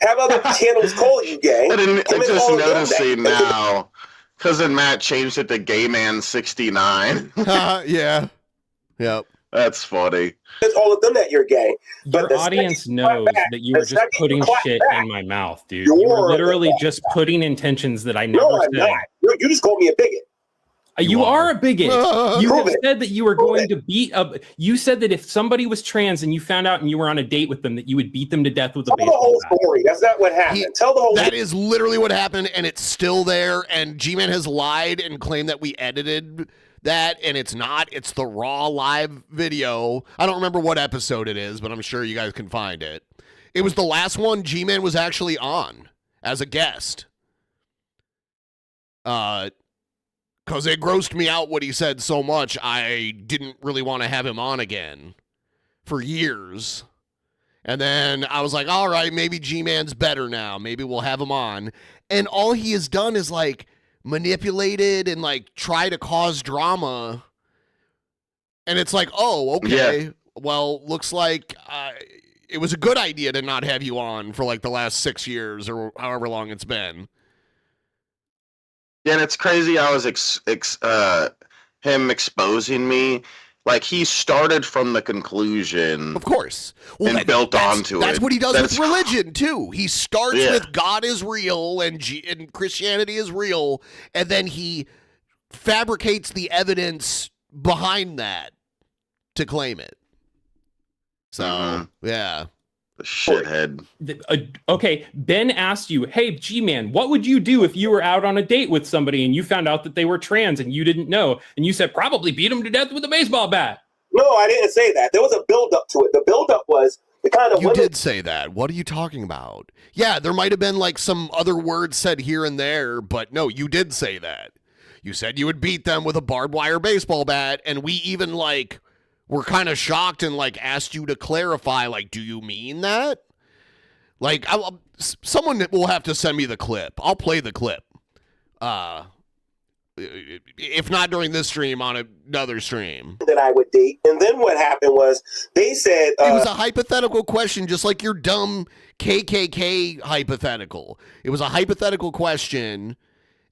have other channels call you gay. I'm just noticing now, cousin Matt changed it to Gay Man 69. Yeah. Yep. That's funny. It's all of them that you're gay. Your audience knows that you were just putting shit in my mouth, dude. You were literally just putting intentions that I never said. No, I'm not. You just called me a bigot. You are a bigot. You have said that you were going to beat up. You said that if somebody was trans and you found out and you were on a date with them, that you would beat them to death with a baseball bat. Tell the whole story. That's not what happened. Tell the whole. That is literally what happened, and it's still there. And Gman has lied and claimed that we edited that, and it's not. It's the raw live video. I don't remember what episode it is, but I'm sure you guys can find it. It was the last one Gman was actually on as a guest. Because it grossed me out what he said so much, I didn't really want to have him on again for years. And then I was like, all right, maybe G-Man's better now. Maybe we'll have him on. And all he has done is, like, manipulated and, like, try to cause drama. And it's like, oh, okay. Yeah. Well, looks like it was a good idea to not have you on for, like, the last 6 years or however long it's been. Yeah, and it's crazy. I was him exposing me. Like, he started from the conclusion, of course, and built onto it. That's what he does with religion too. He starts with God is real and Christianity is real, and then he fabricates the evidence behind that to claim it. So yeah. Shithead. Okay, Ben asked you, hey, G-Man, what would you do if you were out on a date with somebody and you found out that they were trans and you didn't know? And you said, probably beat them to death with a baseball bat. No, I didn't say that. There was a build-up to it. The build-up was the kind of... You did say that. What are you talking about? Yeah, there might have been like some other words said here and there, but no, you did say that. You said you would beat them with a barbed wire baseball bat, and we even like... We're kind of shocked and like asked you to clarify, like, do you mean that? Like, someone will have to send me the clip. I'll play the clip. If not during this stream, on another stream. That I would date. And then what happened was they said... it was a hypothetical question, just like your dumb KKK hypothetical. It was a hypothetical question,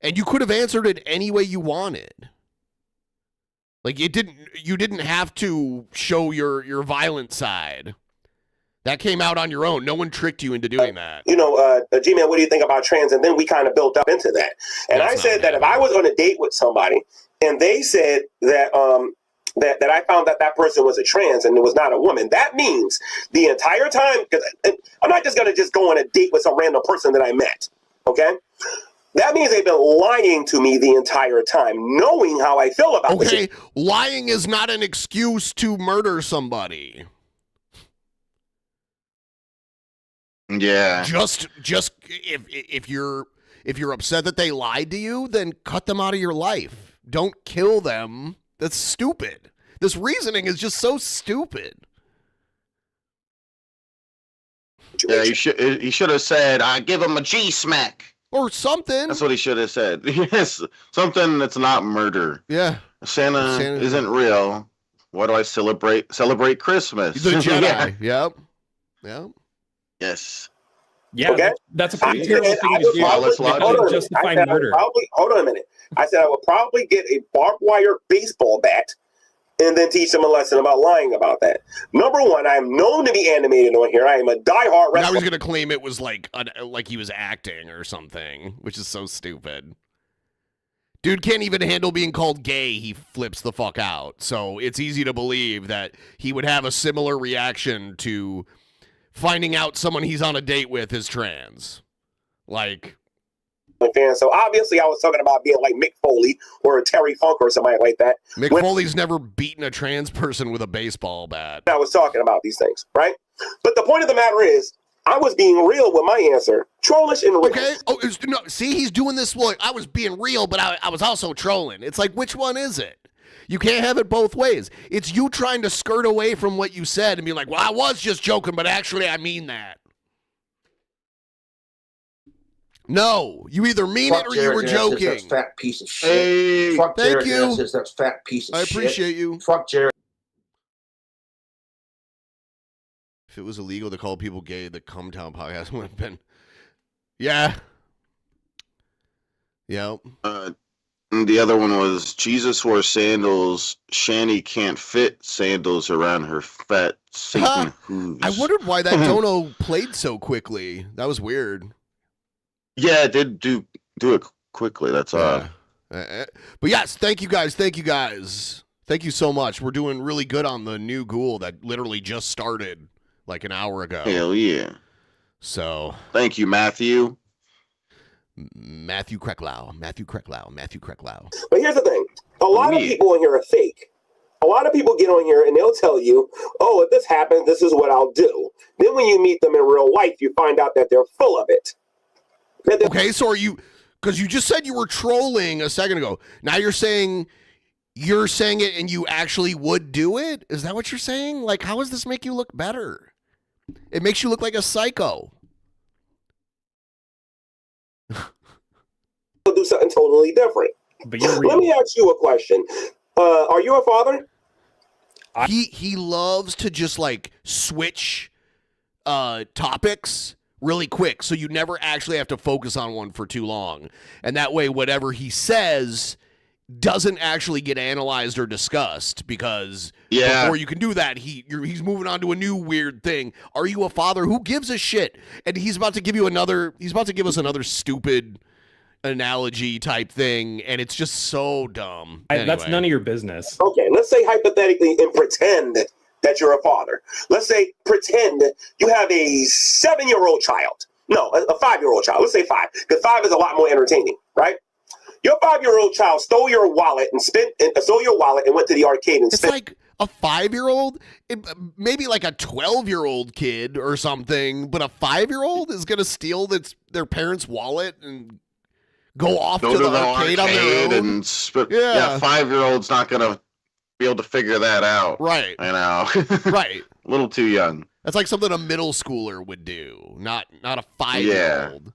and you could have answered it any way you wanted. Like, you didn't have to show your violent side. That came out on your own. No one tricked you into doing that. G-Man, what do you think about trans? And then we kind of built up into that. And I said that if I was on a date with somebody and they said that that I found that person was a trans and it was not a woman, that means the entire time, because I'm not just going to go on a date with some random person that I met, okay? That means they've been lying to me the entire time, knowing how I feel about this. Okay, lying is not an excuse to murder somebody. Yeah. Just if you're upset that they lied to you, then cut them out of your life. Don't kill them. That's stupid. This reasoning is just so stupid. Yeah, he should have said, "I give him a G smack." Or something. That's what he should have said. Yes, something that's not murder. Yeah. Santa isn't real. Why do I celebrate Christmas? The Jedi. Yep. Yes. Yeah, okay. That's a pretty terrible thing to do. Justify murder. Hold on a minute. I said I would probably get a barbed wire baseball bat and then teach them a lesson about lying about that. Number one, I am known to be animated on here. I am a diehard wrestler. Now he's going to claim it was like he was acting or something, which is so stupid. Dude can't even handle being called gay. He flips the fuck out. So it's easy to believe that he would have a similar reaction to finding out someone he's on a date with is trans. Like... So obviously I was talking about being like Mick Foley or Terry Funk or somebody like that. Mick Foley's never beaten a trans person with a baseball bat. I was talking about these things, right? But the point of the matter is, I was being real with my answer. Trollish and real. Okay. Oh, no, see, he's doing this. Well, I was being real, but I was also trolling. It's like, which one is it? You can't have it both ways. It's you trying to skirt away from what you said and be like, well, I was just joking, but actually I mean that. No, you either mean it or you were joking. That's fat piece of shit. Hey, fuck thank Jared you. That's fat piece of shit. I appreciate you. Fuck Jared. If it was illegal to call people gay, the Cum Town podcast would have been. Yeah. Yep. The other one was Jesus wore sandals. Shanny can't fit sandals around her fat Satan hooves. I wondered why that dono played so quickly. That was weird. Yeah, it did do it quickly. That's odd. But yes, thank you guys. Thank you guys. Thank you so much. We're doing really good on the new ghoul that literally just started like an hour ago. Hell yeah. So thank you, Matthew. Matthew Krecklau. But here's the thing. A lot of people in here are fake. A lot of people get on here and they'll tell you, oh, if this happens, this is what I'll do. Then when you meet them in real life, you find out that they're full of it. Okay, so are you, because you just said you were trolling a second ago. Now you're saying it and you actually would do it? Is that what you're saying? Like, how does this make you look better? It makes you look like a psycho. Do something totally different. But you're Let me ask you a question. Are you a father? He loves to just like switch topics really quick, so you never actually have to focus on one for too long. And that way, whatever he says doesn't actually get analyzed or discussed, because before you can do that, he's moving on to a new weird thing. Are you a father? Who gives a shit? And he's about to give us another stupid analogy type thing, and it's just so dumb. Anyway. That's none of your business. Okay, let's say hypothetically and pretend that you're a father. Let's say pretend you have a 7-year-old child. No, a 5-year-old child. Let's say 5, because 5 is a lot more entertaining, right? Your 5-year-old child stole your wallet and went to the arcade and spent. It's like a 5-year-old, maybe like a 12-year-old kid or something, but a 5-year-old is gonna steal their parents' wallet and go off to the arcade on their own. And 5-year-old's not gonna be able to figure that out. Right. You know. Right. A little too young. That's like something a middle schooler would do, not a 5-year-old.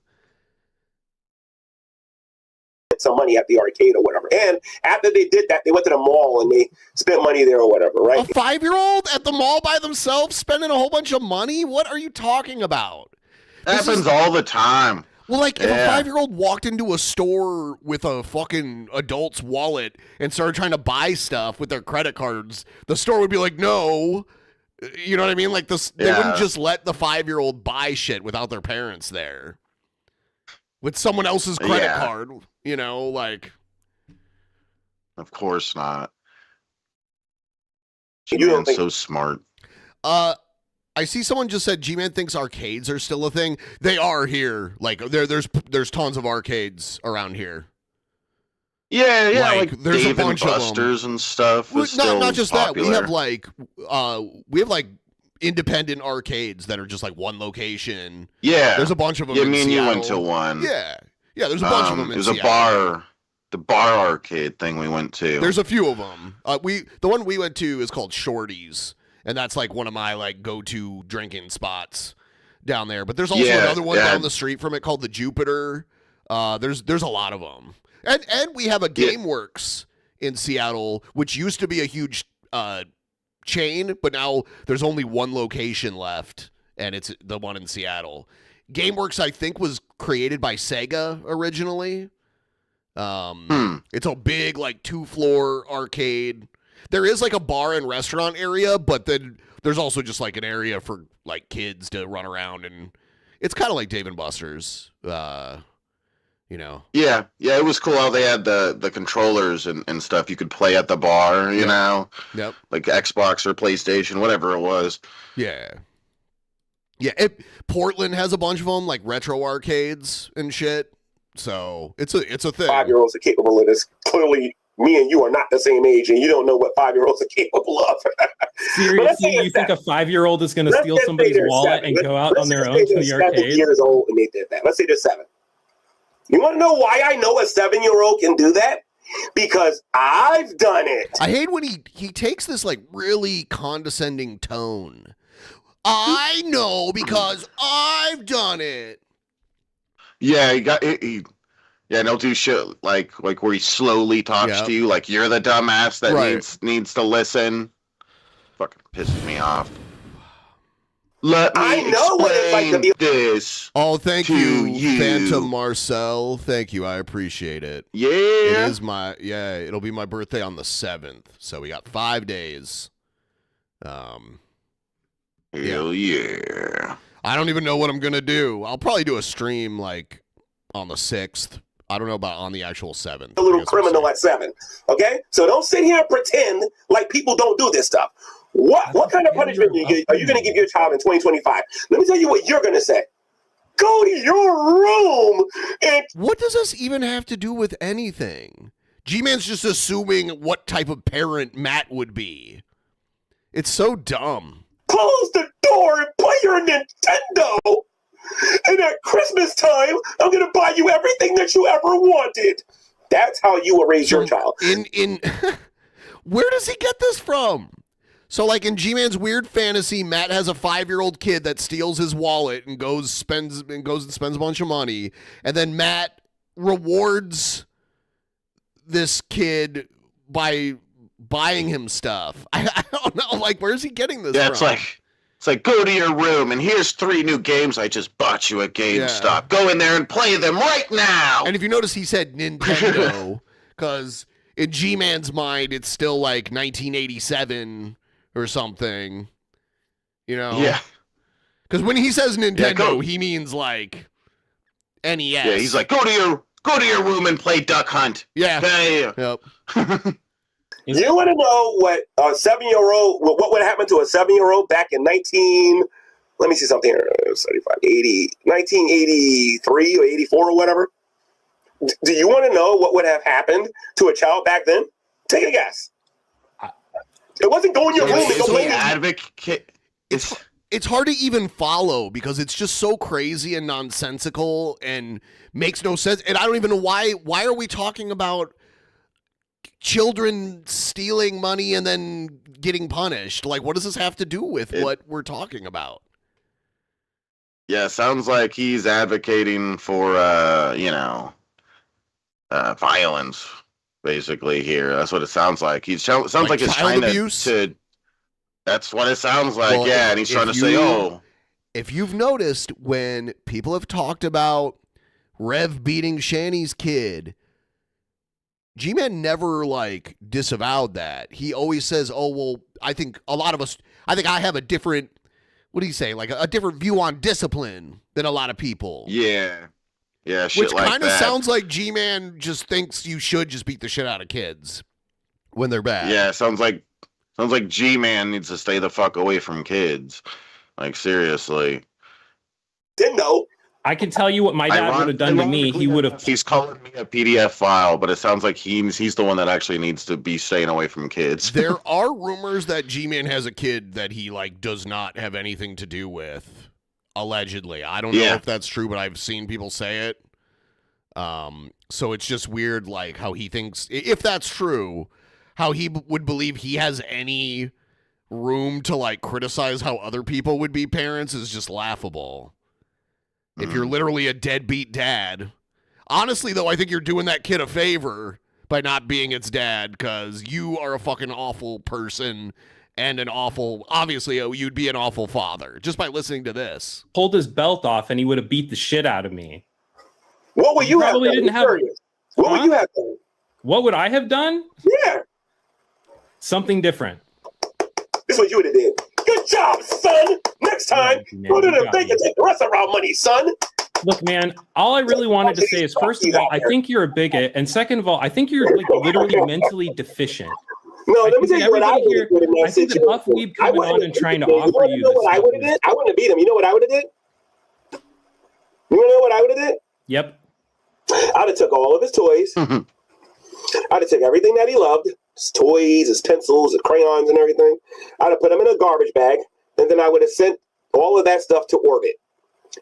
Some money at the arcade or whatever. And after they did that, they went to the mall and they spent money there or whatever, right? A 5-year-old at the mall by themselves spending a whole bunch of money? What are you talking about? That happens all the time. Well, like, if a 5-year-old walked into a store with a fucking adult's wallet and started trying to buy stuff with their credit cards, the store would be like, no. You know what I mean? Like, they wouldn't just let the 5-year-old buy shit without their parents there. With someone else's credit card, you know, like. Of course not. G-Man's so smart. I see someone just said G-Man thinks arcades are still a thing. They are here. Like, there's tons of arcades around here. Yeah, like there's Dave a bunch and of Buster's and stuff. Well, Is still not just popular. that. We have like independent arcades that are just like one location. Yeah, there's a bunch of them. Yeah, in me and you Seattle. went to one. Yeah, there's a bunch of them. There's a bar, the bar arcade thing we went to. There's a few of them. The one we went to is called Shorty's, and that's like one of my like go-to drinking spots down there. But there's also another one down the street from it called the Jupiter. There's a lot of them, and we have a GameWorks in Seattle, which used to be a huge chain, but now there's only one location left, and it's the one in Seattle. GameWorks, I think, was created by Sega originally. It's a big like 2-floor arcade. There is like a bar and restaurant area, but then there's also just like an area for like kids to run around, and it's kind of like Dave and Buster's. You know. Yeah, it was cool how they had the controllers and stuff you could play at the bar, you know? Yep. Like Xbox or PlayStation, whatever it was. Yeah. Yeah, Portland has a bunch of them, like retro arcades and shit. So it's a thing. 5-year-olds are capable of this. Clearly, me and you are not the same age, and you don't know what 5-year-olds are capable of. Seriously, you think a 5-year-old is going to steal somebody's wallet and go out on their own to the arcade? 7 years old and they did that. Let's say they're 7. You want to know why I know a 7-year-old can do that? Because I've done it. I hate when he takes this like really condescending tone. I know because I've done it. Yeah, don't do shit like where he slowly talks to you, like you're the dumbass that needs to listen. Fucking pisses me off. Let me I know what it's like to be. This. Oh, thank to you, Phantom Marcel. Thank you. I appreciate it. Yeah. It is it'll be my birthday on the 7th. So we got 5 days. Hell yeah. I don't even know what I'm going to do. I'll probably do a stream like on the 6th. I don't know about on the actual 7th. A little criminal at 7. Okay? So don't sit here and pretend like people don't do this stuff. What kind of punishment are you going to give your child in 2025? Let me tell you what you're going to say. Go to your room and... What does this even have to do with anything? G-Man's just assuming what type of parent Matt would be. It's so dumb. Close the door and play your Nintendo. And at Christmas time, I'm going to buy you everything that you ever wanted. That's how you will raise your child. Where does he get this from? So, like, in G-Man's weird fantasy, Matt has a 5-year-old kid that steals his wallet and goes and spends a bunch of money, and then Matt rewards this kid by buying him stuff. I don't know. Like, where's he getting this from? It's like, go to your room, and here's 3 new games I just bought you at GameStop. Yeah. Go in there and play them right now! And if you notice, he said Nintendo, because in G-Man's mind, it's still like 1987 or something, you know? Yeah. Because when he says Nintendo, he means like NES. Yeah, he's like, go to your room and play Duck Hunt. Yeah. Yep. You want to know what a 7-year-old, what would happen to a 7-year-old back in 1983 or 84 or whatever? Do you want to know what would have happened to a child back then? Take a guess. It wasn't going your room. It's hard to even follow because it's just so crazy and nonsensical and makes no sense. And I don't even know why are we talking about children stealing money and then getting punished? Like, what does this have to do with what we're talking about? Yeah, sounds like he's advocating for, violence, basically, here. That's what it sounds like. Sounds like he's trying to... That's what it sounds like, well, yeah, and he's trying to say, If you've noticed, when people have talked about Rev beating Shanny's kid, G-Man never, like, disavowed that. He always says, I think I have a different, what do you say, like a different view on discipline than a lot of people. Yeah. Yeah, shit Which like that. Which kind of sounds like G-Man just thinks you should just beat the shit out of kids when they're bad. Yeah, sounds like G-Man needs to stay the fuck away from kids. Like, seriously. Didn't know. I can tell you what my dad would have done to me. He would have. He's calling me a PDF file, but it sounds like he's the one that actually needs to be staying away from kids. There are rumors that G-Man has a kid that he like does not have anything to do with, allegedly. I don't know if that's true, but I've seen people say it. So it's just weird, like how he thinks, if that's true, how he would believe he has any room to like criticize how other people would be parents is just laughable. If you're literally a deadbeat dad. Honestly, though, I think you're doing that kid a favor by not being its dad, because you are a fucking awful person and obviously, you'd be an awful father just by listening to this. Pulled his belt off and he would have beat the shit out of me. What would you have done? What would you have done? What would I have done? Yeah. Something different. This is what you would have did. Good job, son. Next time, go to the bank and take the rest of our money, son. Look, man, all I really wanted to say is, first of all, I think you're a bigot, and second of all, I think you're like literally mentally deficient. No, let me tell you what I would have did in that I think the Buff Weeb coming on and trying to offer you this. What I would have did? I wouldn't have beat him. You know what I would have did? You know what I would have did? Yep. I'd have took all of his toys. I'd have took everything that he loved, his toys, his pencils, his crayons, and everything. I'd have put them in a garbage bag, and then I would have sent all of that stuff to orbit.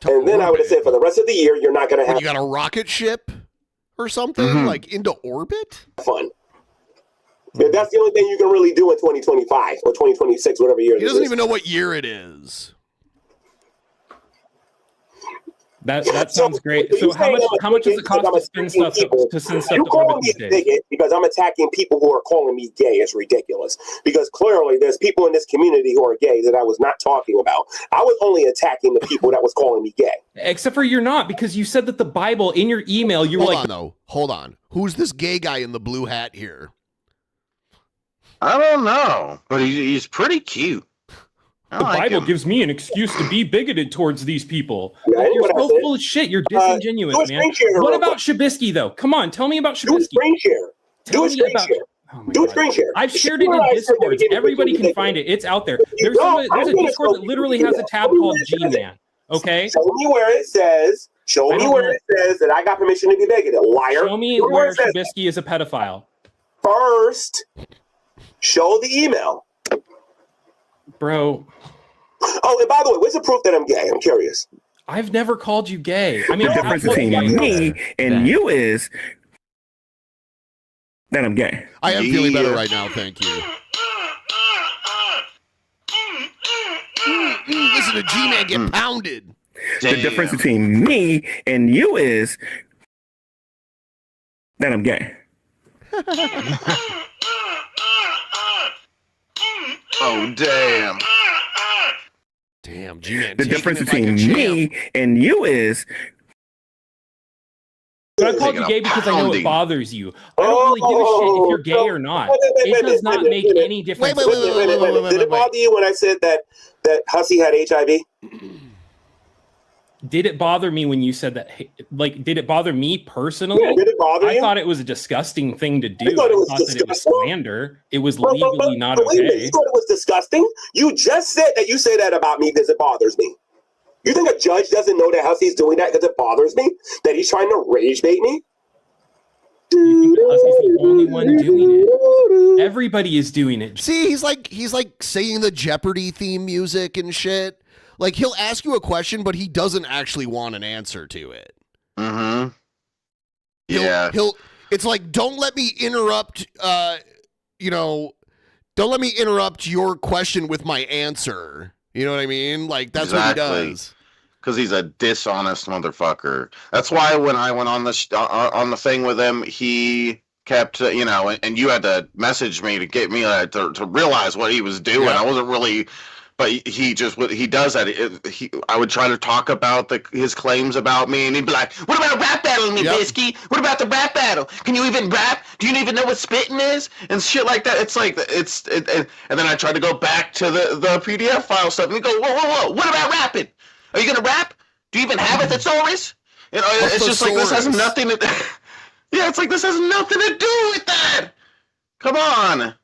Then I would have said, for the rest of the year, you're not going to have... You got a rocket ship or something, like into orbit? Fun. That's the only thing you can really do in 2025 or 2026, whatever year it is. He doesn't even know what year it is. That sounds great. So how much does it cost to send stuff You to calling orbit me these a days? bigot because I'm attacking people who are calling me gay is ridiculous. Because clearly there's people in this community who are gay that I was not talking about. I was only attacking the people that was calling me gay. Except for you're not, because you said that the Bible in your email, you were Hold like, on, though. Hold on. Who's this gay guy in the blue hat here? I don't know, but he's pretty cute. the Bible gives me an excuse to be bigoted towards these people. Like, you're so full of shit. You're disingenuous, man. What about Shabisky, though? Come on, tell me about Shabisky. Do a screen share. Do a screen share. Do a screen share. I've shared it in Discord. Everybody can find it. It's out there. There's a Discord that literally has a tab called G-Man. Okay? Show me where it says. Show me where it says that I got permission to be bigoted. Liar. Show me where Shabisky is a pedophile. First, show the email. Bro. Oh, and by the way, where's the proof that I'm gay? I'm curious. I've never called you gay. I mean, the difference between me and you is that I'm gay. I am feeling better right now, thank you. Listen to G-Man get pounded. The difference between me and you is that I'm gay. Oh, damn. Damn, G-Man. The difference between me and you is. But I called you gay because I know it bothers you. I don't really give a shit if you're gay or not. It does not make any difference. Wait. Did it bother you when I said that Hussey had HIV? Did it bother me when you said that? Like, did it bother me personally? Yeah, did it bother you? I thought it was a disgusting thing to do. I thought that it was slander. It was legally not okay. You thought it was disgusting? You just said that you say that about me because it bothers me. You think a judge doesn't know that Hussey's doing that because it bothers me? That he's trying to rage bait me? You think that Hussey's the only one doing it? Everybody is doing it. See, he's like saying the Jeopardy theme music and shit. Like, he'll ask you a question, but he doesn't actually want an answer to it. Mm-hmm. It's like, don't let me interrupt, don't let me interrupt your question with my answer. You know what I mean? Like, that's what he does. Because he's a dishonest motherfucker. That's why when I went on the thing with him, he kept, and you had to message me to get me to realize what he was doing. Yeah. I wasn't really... But he does that. I would try to talk about his claims about me, and he'd be like, "What about a rap battle, me Bisky? What about the rap battle? Can you even rap? Do you even know what spitting is?" And shit like that. It's like and then I tried to go back to the PDF file stuff, and he go, "Whoa! What about rapping? Are you gonna rap? Do you even have a thesaurus?" It's just like this has nothing to. Yeah, it's like this has nothing to do with that. Come on,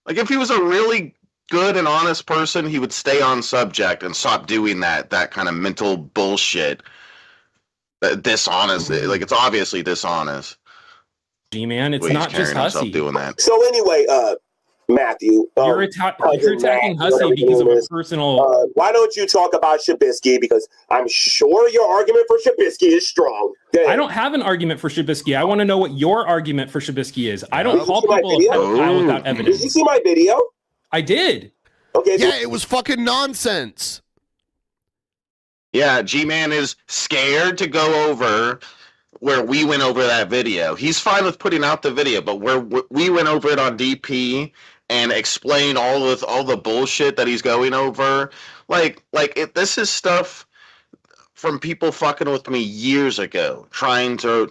like if he was a really good and honest person, he would stay on subject and stop doing that kind of mental bullshit. Dishonest, like it's obviously dishonest. G-Man, it's not just Hussey doing that. So anyway, Matthew, you're attacking Hussey because of a personal. Why don't you talk about Shabisky? Because I'm sure your argument for Shabisky is strong. I don't have an argument for Shabisky. I want to know what your argument for Shabisky is. I don't call people a pedophile without evidence. Did you see my video? I did. Okay. Yeah, it was fucking nonsense. Yeah, G-Man is scared to go over where we went over that video. He's fine with putting out the video, but where we went over it on DP and explained all the bullshit that he's going over, this is stuff from people fucking with me years ago, trying to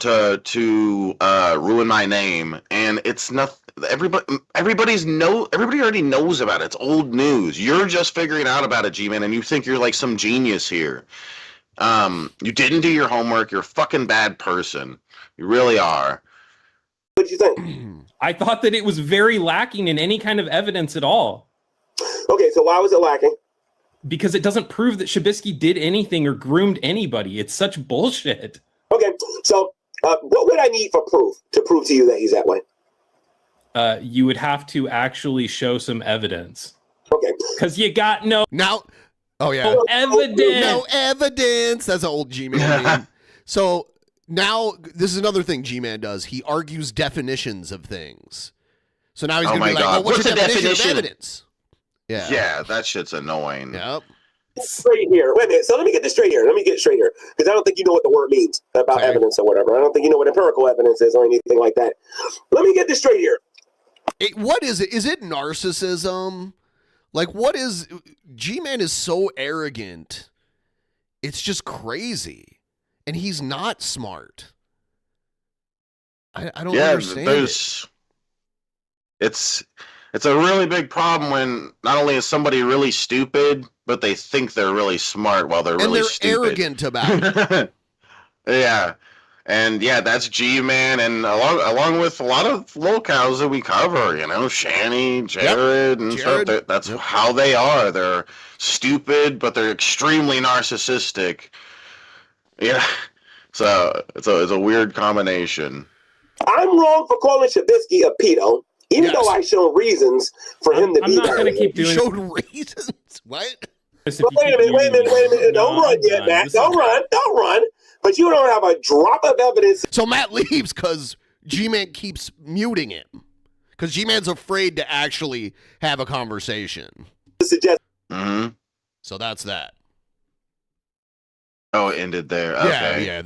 ruin my name, and it's nothing. Everybody already knows about it. It's old news. You're just figuring out about it, G-Man, and you think you're like some genius here. You didn't do your homework. You're a fucking bad person. You really are. What did you think? I thought that it was very lacking in any kind of evidence at all. Okay, so why was it lacking? Because it doesn't prove that Shabisky did anything or groomed anybody. It's such bullshit. Okay, so what would I need for proof to prove to you that he's that way? You would have to actually show some evidence. Okay. Because you got no evidence. evidence. No evidence. That's an old G-Man meme. So now this is another thing G-Man does. He argues definitions of things. So now he's going to be like, what's your definition of evidence? Yeah, that shit's annoying. Yep. straight here. Wait a minute. So let me get this straight here. Because I don't think you know what the word means about evidence or whatever. I don't think you know what empirical evidence is or anything like that. Let me get this straight here. What is it? Is it narcissism? Like, what is... G-Man is so arrogant. It's just crazy. And he's not smart. I don't understand it. It's a really big problem when not only is somebody really stupid, but they think they're really smart while they're really stupid. And they're arrogant about it. Yeah. And yeah, that's G-Man, and along with a lot of locales that we cover, you know, Shanny, Jared, and stuff. That's how they are. They're stupid, but they're extremely narcissistic. Yeah. So it's a weird combination. I'm wrong for calling Shabisky a pedo, even though I showed reasons for him to be. I'm not going to keep doing. You showed reasons? What? Wait a minute. Don't run yet, Matt. Don't run. But you don't have a drop of evidence. So Matt leaves because G-Man keeps muting him. Because G-Man's afraid to actually have a conversation. Mm-hmm. So that's that. Oh, it ended there. Okay. Yeah.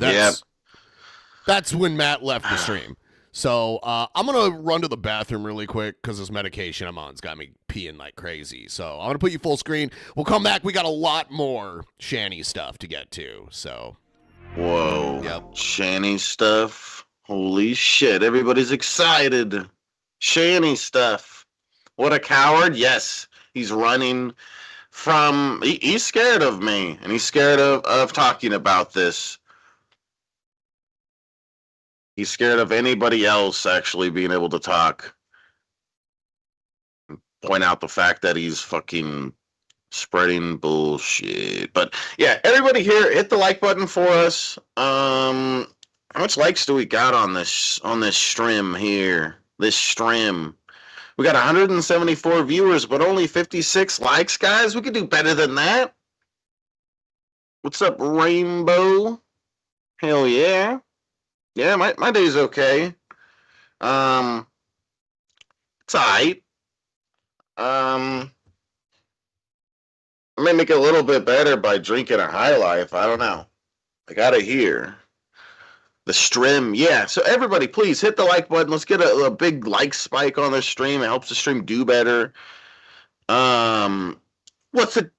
That's when Matt left the stream. So I'm going to run to the bathroom really quick because this medication I'm on's got me peeing like crazy. So I'm going to put you full screen. We'll come back. We got a lot more Shanny stuff to get to. So... Whoa. Yep. Shanny stuff. Holy shit. Everybody's excited. Shanny stuff. What a coward. Yes. He's running from... He's scared of me. And he's scared of talking about this. He's scared of anybody else actually being able to talk. Point out the fact that he's fucking... spreading bullshit. But yeah, everybody here, hit the like button for us. How much likes do we got on this stream here? This stream. We got 174 viewers, but only 56 likes, guys. We could do better than that. What's up, Rainbow? Hell yeah. Yeah, my day's okay. It's alright. I may make it a little bit better by drinking a High Life. I don't know. I gotta hear. The stream. Yeah, so everybody, please hit the like button. Let's get a big like spike on the stream. It helps the stream do better. What's the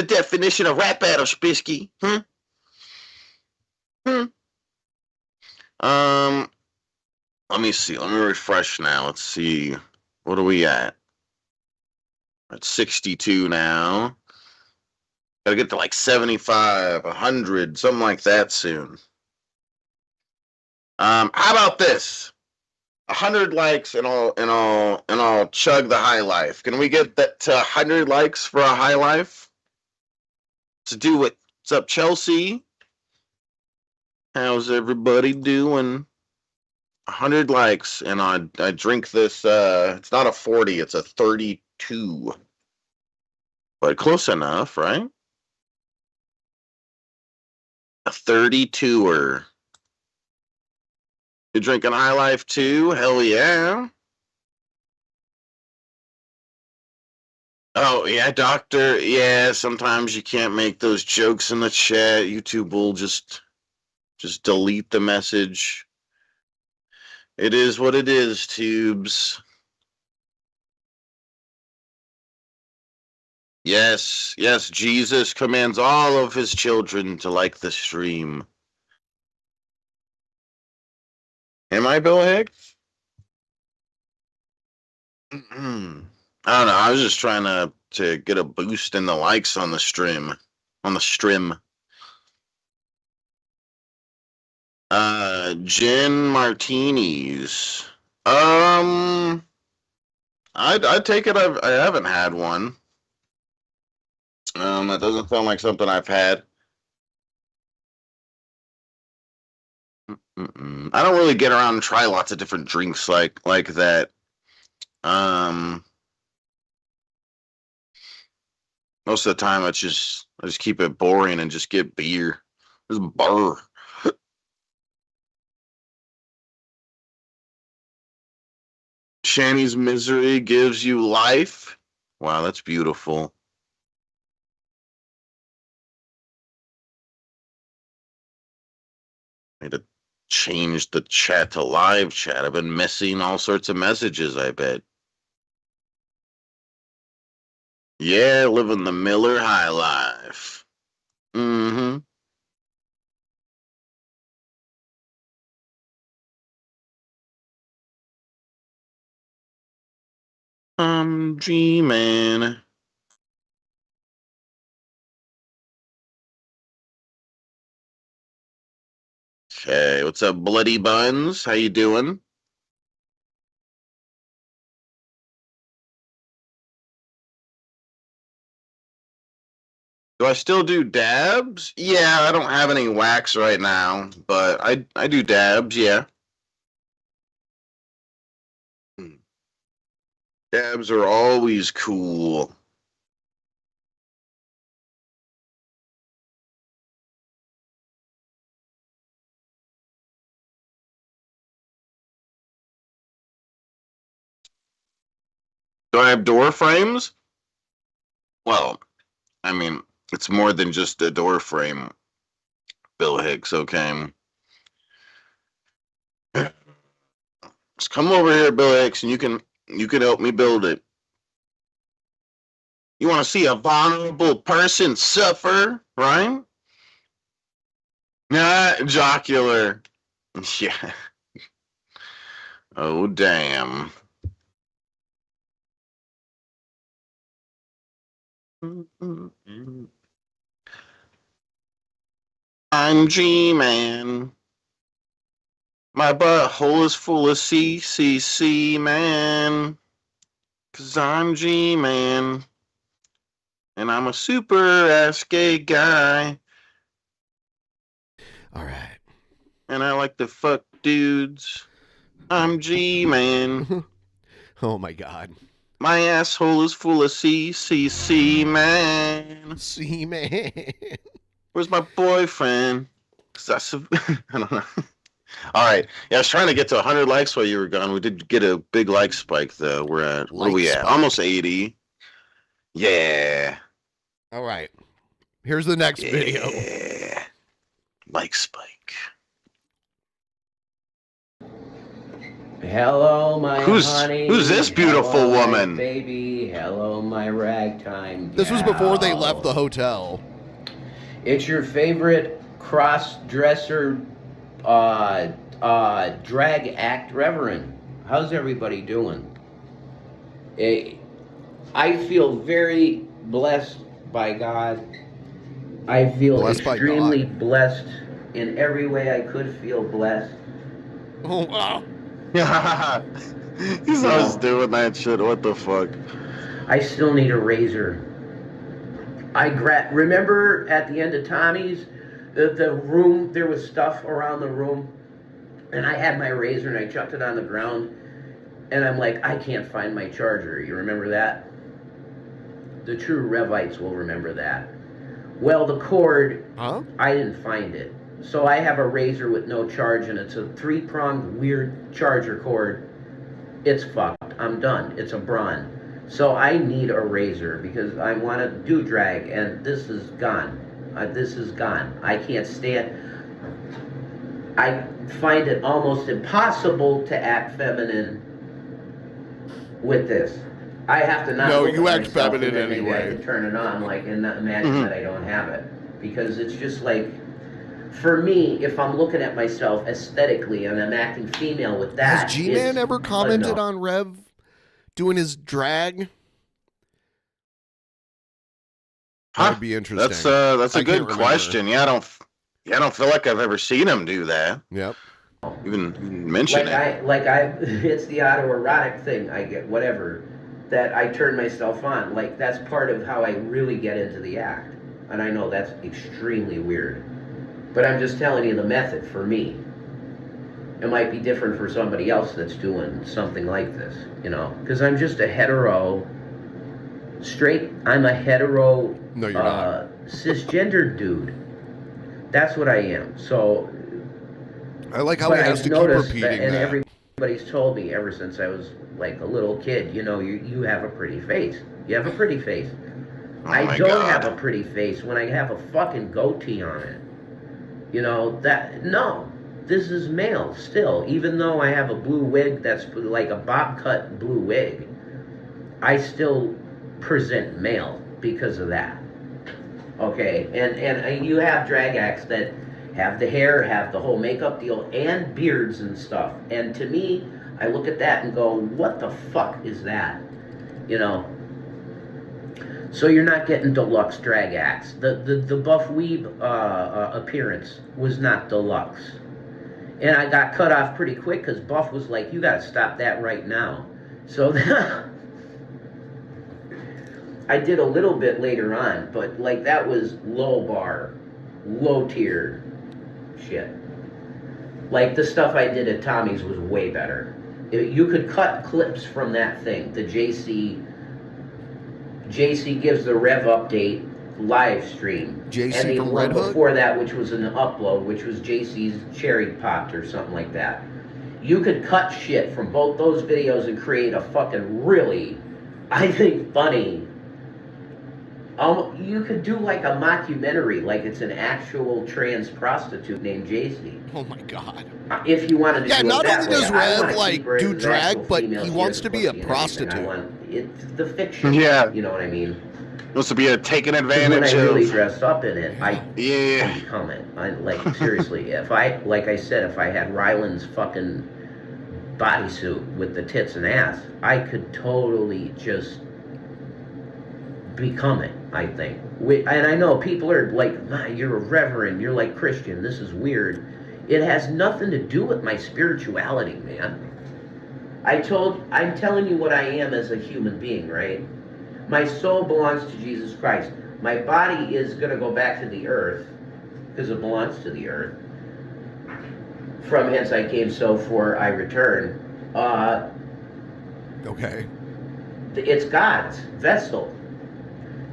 definition of rap battle, Spisky? Let me see. Let me refresh now. Let's see. What are we at? At 62 now. Gotta get to like 75, 100, something like that soon. How about this? 100 likes and I'll chug the High Life. Can we get that to 100 likes for a High Life? Let's do it. What's up, Chelsea? How's everybody doing? 100 likes and I drink this. It's not a 40, it's a 32. But close enough, right? A 32er. You drinking High Life too? Hell yeah. Oh, yeah, doctor. Yeah, sometimes you can't make those jokes in the chat. YouTube will just delete the message. It is what it is, tubes. Yes, Jesus commands all of his children to like the stream. Am I Bill Hicks? I don't know. I was just trying to get a boost in the likes on the stream. Gin martinis. I'd take it. I haven't had one. That doesn't sound like something I've had. I don't really get around and try lots of different drinks like that. Most of the time, I just keep it boring and just get beer. Just burr. Shanny's misery gives you life. Wow, that's beautiful. me to change the chat to live chat. I've been missing all sorts of messages, I bet. Yeah, living the Miller High life. Mm-hmm. G-Man. Okay, what's up, Bloody Buns? How you doing? Do I still do dabs? Yeah, I don't have any wax right now, but I do dabs, yeah. Dabs are always cool. Do I have door frames? Well, I mean, it's more than just a door frame, Bill Hicks, okay? Just come over here, Bill Hicks, and you can help me build it. You want to see a vulnerable person suffer, right? Nah, jocular. Yeah. Oh, damn. I'm G-Man. My butthole is full of CCC, man. 'Cause I'm G-Man. And I'm a super-ass gay guy. All right. And I like to fuck dudes. I'm G-Man. Oh, my God. My asshole is full of CCC, man. C-Man. Where's my boyfriend? 'Cause I don't know. All right. Yeah, I was trying to get to 100 likes while you were gone. We did get a big like spike, though. We're at, what are we at? Almost 80. Yeah. All right. Here's the next video. Like spike. Hello, my honey. Who's this beautiful Hello, my woman? baby. Hello, my ragtime. This was before they gal. left the hotel. It's your favorite cross-dresser drag act reverend. How's everybody doing? I feel very blessed by God. I feel extremely blessed in every way I could feel blessed. Oh, wow. He's always doing that shit. What the fuck? I still need a razor. Remember at the end of Tommy's, the room, there was stuff around the room, and I had my razor and I chucked it on the ground, and I'm like, I can't find my charger. You remember that? The true Revites will remember that. Well, the cord, I didn't find it. So I have a razor with no charge, and it's a 3-pronged weird charger cord. It's fucked. I'm done. It's a Braun. So I need a razor because I want to do drag, and this is gone. This is gone. I can't stand. I find it almost impossible to act feminine with this. I have to not. No, look you at act myself feminine and then maybe I anyway. can turn it on, like, and not imagine that I don't have it, because it's just like, for me, if I'm looking at myself aesthetically and I'm acting female with that, Has G-Man it's ever a commented no. on Rev doing his drag? That'd be interesting. That's a I good can't remember. question. Yeah, I don't feel like I've ever seen him do that. Yep. Even mention it. It's the autoerotic thing. I get whatever that I turn myself on. Like, that's part of how I really get into the act, and I know that's extremely weird. But I'm just telling you the method for me. It might be different for somebody else that's doing something like this, you know? Because I'm just a hetero, I'm a hetero, no, you're not. cisgendered dude. That's what I am. So, I like how he has to keep repeating and that. everybody's told me ever since I was like a little kid, you know, you have a pretty face. You have a pretty face. I don't have a pretty face when I have a fucking goatee on it. You know, no. this is male still. Even though I have a blue wig that's like a bob cut blue wig, I still present male because of that. Okay, and you have drag acts that have the hair, have the whole makeup deal, and beards and stuff. And to me, I look at that and go, what the fuck is that? You know? So you're not getting deluxe drag acts. The Buff Weeb appearance was not deluxe. And I got cut off pretty quick because Buff was like, you gotta stop that right now. So I did a little bit later on, but like that was low bar, low tier shit. Like the stuff I did at Tommy's was way better. You could cut clips from that thing. The JC gives the Rev Update live stream. JC and the from one Red Hook? before that, which was an upload, which was JC's Cherry Popped or something like that. You could cut shit from both those videos and create a fucking really, I think, funny. You could do like a mockumentary, like it's an actual trans prostitute named JC. Oh my god. If you wanted to Yeah, do not it that only does way. I Rev wanna like keep her as do an drag, actual but female he she wants is to be a pussy and everything. prostitute. It's the fiction. Yeah. You know what I mean? Wants to be taken When advantage I really of. dressed up in it, I become it. I like seriously. If I, like I said, if I had Ryland's fucking bodysuit with the tits and ass, I could totally just become it. I think. And I know people are like, "Nah, you're a reverend. You're like Christian. This is weird." It has nothing to do with my spirituality, man. I'm telling you what I am as a human being, right? My soul belongs to Jesus Christ. My body is going to go back to the earth because it belongs to the earth. From hence I came, so for I return. Okay. It's God's vessel.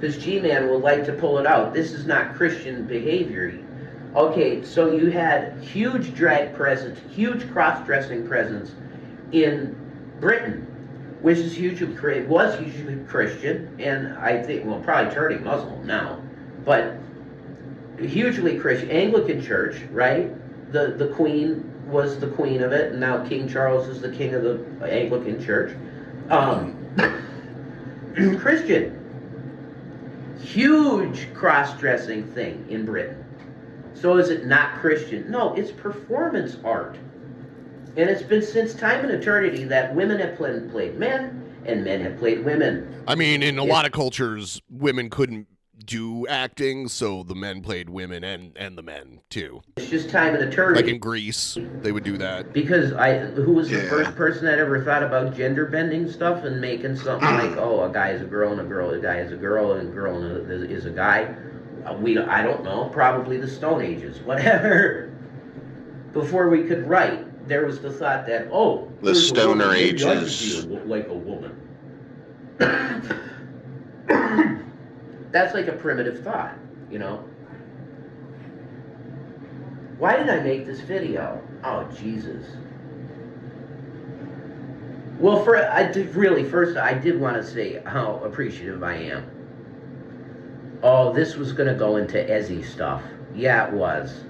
Because G-Man will like to pull it out. This is not Christian behavior. Okay, so you had huge drag presence, huge cross-dressing presence in Britain, which is was hugely Christian, and I think, well, probably turning Muslim now, but hugely Christian. Anglican Church, right? The Queen was the queen of it, and now King Charles is the king of the Anglican Church. Christian. Huge cross-dressing thing in Britain. So is it not Christian? No, it's performance art. And it's been since time and eternity that women have played men and men have played women. I mean, in a lot of cultures, women couldn't do acting, so the men played women and the men too. It's just time and eternity. Like in Greece, they would do that. Because who was the first person that ever thought about gender bending stuff and making something like, oh, a guy is a girl and a guy is a girl and a girl is a guy? I don't know, probably the Stone Ages, whatever. Before we could write, there was the thought that, oh, the Stoner Ages, like a woman. That's like a primitive thought, you know. Why did I make this video? Oh, Jesus. Well, I did want to say how appreciative I am. Oh, this was going to go into Ezie stuff. Yeah, it was.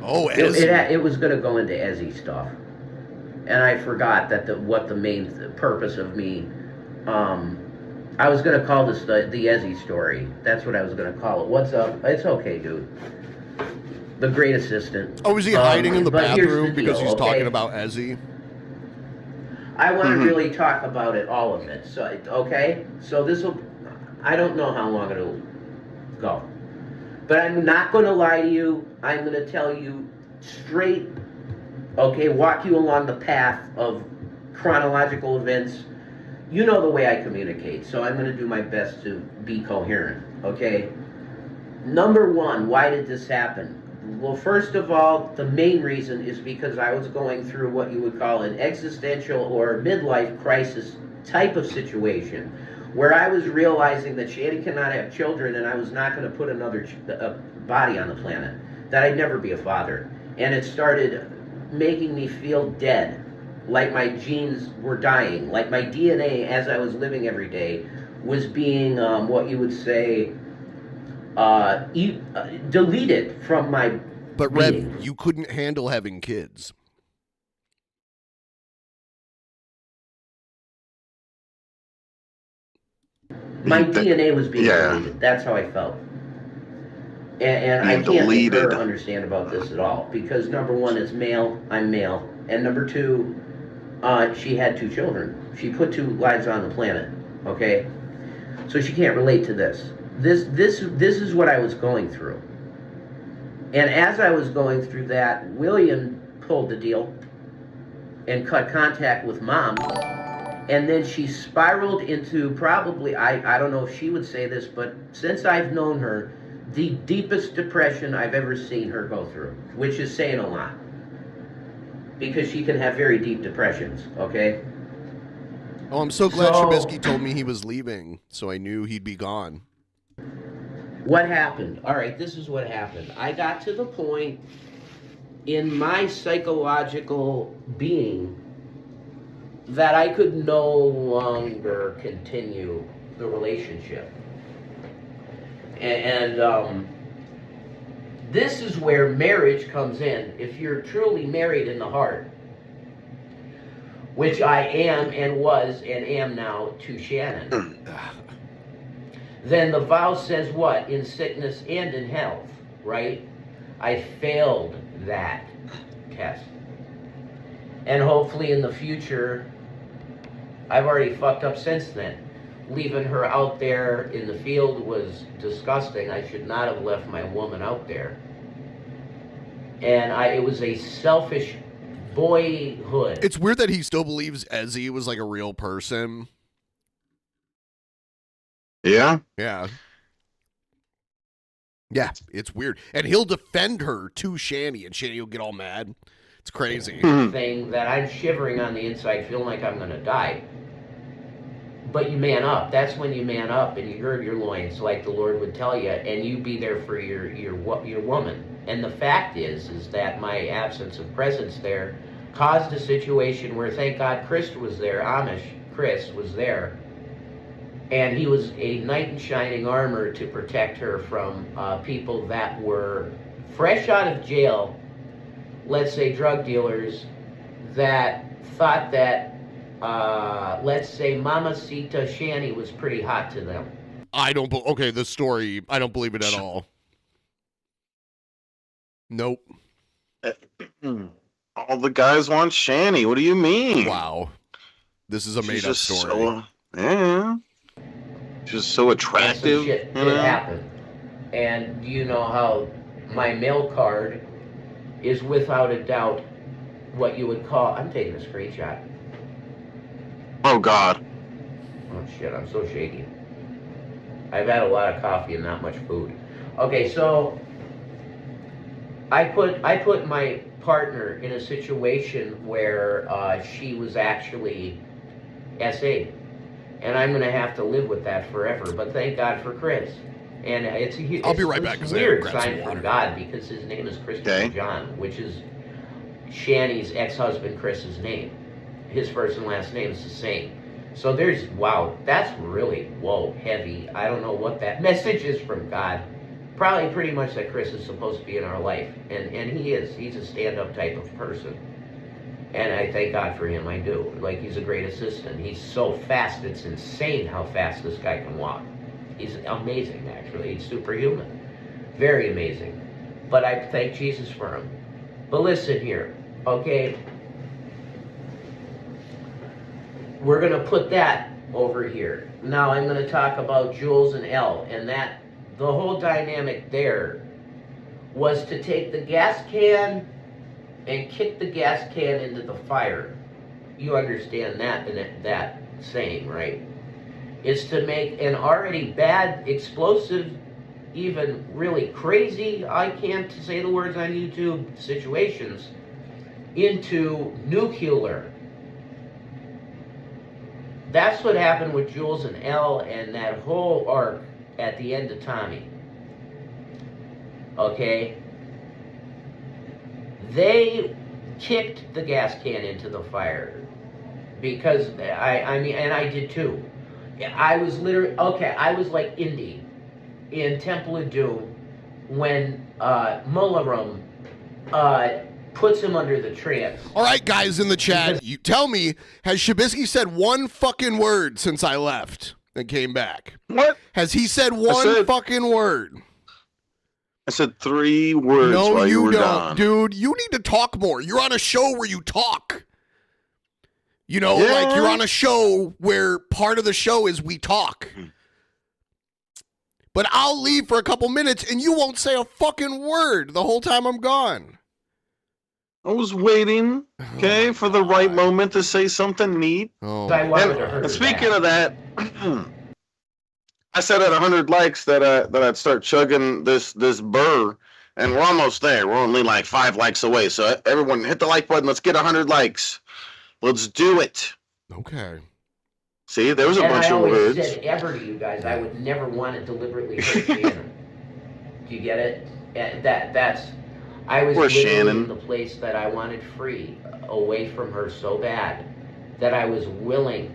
Oh, Ezie. It was going to go into Ezie stuff. And I forgot that what the main purpose of me... I was going to call this the Ezie story. That's what I was going to call it. What's up? It's okay, dude. The great assistant. Oh, is he hiding in the bathroom because he's okay? talking about Ezie? I want to really talk about it, all of it. So, okay? So I don't know how long it'll go. But I'm not going to lie to you. I'm going to tell you straight, okay, walk you along the path of chronological events. You know the way I communicate, so I'm going to do my best to be coherent, okay? Number one, why did this happen? Well, first of all, the main reason is because I was going through what you would call an existential or midlife crisis type of situation, where I was realizing that Shanny cannot have children and I was not going to put another body on the planet, that I'd never be a father. And it started making me feel dead. Like my genes were dying, like my DNA as I was living every day was being what you would say deleted from my But being. Rev, you couldn't handle having kids. My DNA was being deleted. That's how I felt. And I can't make her understand about this at all. Because number one, it's male, I'm male. And number two, she had 2 children. She put 2 lives on the planet. Okay? So she can't relate to this. This is what I was going through. And as I was going through that, William pulled the deal and cut contact with Mom. And then she spiraled into probably, I don't know if she would say this, but since I've known her, the deepest depression I've ever seen her go through, which is saying a lot. Because she can have very deep depressions, okay? Oh, I'm so glad Trubisky told me he was leaving, so I knew he'd be gone. What happened? All right, this is what happened. I got to the point in my psychological being that I could no longer continue the relationship. And this is where marriage comes in. If you're truly married in the heart, which I am and was and am now to Shannon, then the vow says what? In sickness and in health, right? I failed that test. And hopefully in the future, I've already fucked up since then. Leaving her out there in the field was disgusting. I should not have left my woman out there. And it was a selfish boyhood. It's weird that he still believes Ezie was like a real person. Yeah? Yeah. Yeah, it's weird. And he'll defend her to Shanny, and Shanny will get all mad. It's crazy. Thing that I'm shivering on the inside, feeling like I'm going to die. But you man up. That's when you man up and you gird your loins, like the Lord would tell you, and you be there for your woman. And the fact is that my absence of presence there caused a situation where, thank God, Chris was there. Amish Chris was there, and he was a knight in shining armor to protect her from people that were fresh out of jail. Let's say drug dealers that thought that. Let's say Mamacita Shanny was pretty hot to them. Okay, the story, I don't believe it at all. Nope. All the guys want Shanny. What do you mean? Wow. This is a made-up story. So, yeah. Just so attractive. Some shit did happen. And do you know how my mail card is without a doubt what you would call... I'm taking a screenshot. Oh, God. Oh, shit, I'm so shaky. I've had a lot of coffee and not much food. Okay, so I put my partner in a situation where she was actually SA. And I'm going to have to live with that forever. But thank God for Chris. And I'll be right back. It's a weird sign from God because his name is Christopher John, which is Shanny's ex-husband Chris's name. His first and last name is the same. So wow, that's really, heavy. I don't know what that message is from God. Probably pretty much that Chris is supposed to be in our life. And he is. He's a stand-up type of person. And I thank God for him, I do. Like, he's a great assistant. He's so fast, it's insane how fast this guy can walk. He's amazing, actually. He's superhuman. Very amazing. But I thank Jesus for him. But listen here, okay? We're going to put that over here. Now I'm going to talk about Jules and Elle, and that the whole dynamic there was to take the gas can and kick the gas can into the fire. You understand that saying, right? Is to make an already bad, explosive, even really crazy, I can't say the words on YouTube, situations, into nuclear. That's what happened with Jules and Elle and that whole arc at the end of Tommy. Okay? They kicked the gas can into the fire. Because, I mean, and I did too. I was literally, I was like Indy. in Temple of Doom when Mularum puts him under the trance. All right, guys in the chat, you tell me, has Shabisky said one fucking word since I left and came back? What? Has he said one fucking word? I said 3 words No, while you were don't, gone. dude. You need to talk more. You're on a show where you talk. You know, Yeah. like you're on a show where part of the show is we talk. But I'll leave for a couple minutes and you won't say a fucking word the whole time I'm gone. I was waiting, okay, for the right moment to say something neat. Oh. And speaking of that, I said at 100 likes that I'd start chugging this burr, and we're almost there. We're only like 5 likes away. So everyone, hit the like button. Let's get 100 likes. Let's do it. Okay. See, there was a bunch of words. I always said ever to you guys, I would never want to deliberately hurt Shannon. Do you get it? That's. I was Poor literally Shannon. in the place that I wanted free, away from her so bad that I was willing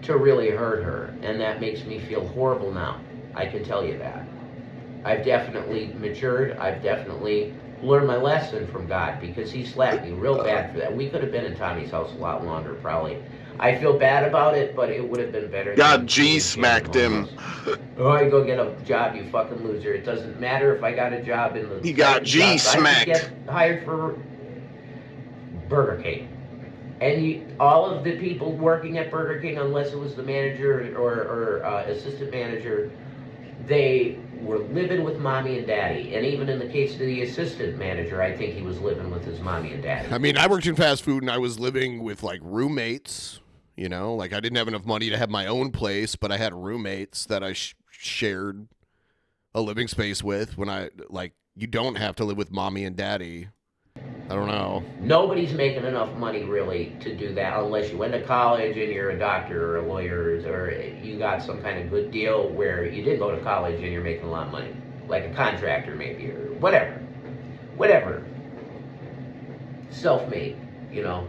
to really hurt her, and that makes me feel horrible now. I can tell you that. I've definitely matured. I've definitely learned my lesson from God, because he slapped me real bad for that. We could have been in Tommy's house a lot longer, probably. I feel bad about it, but it would have been better. God G-smacked him. Oh, I go get a job, you fucking loser. It doesn't matter if I got a job in the... He got G-smacked. I could get hired for Burger King. And all of the people working at Burger King, unless it was the manager or assistant manager, they were living with mommy and daddy. And even in the case of the assistant manager, I think he was living with his mommy and daddy. I mean, I worked in fast food and I was living with like roommates, you know, like I didn't have enough money to have my own place, but I had roommates that I shared a living space with. When you don't have to live with mommy and daddy. I don't know. Nobody's making enough money really to do that unless you went to college and you're a doctor or a lawyer, or you got some kind of good deal where you did go to college and you're making a lot of money, like a contractor maybe, or whatever. Self-made, you know.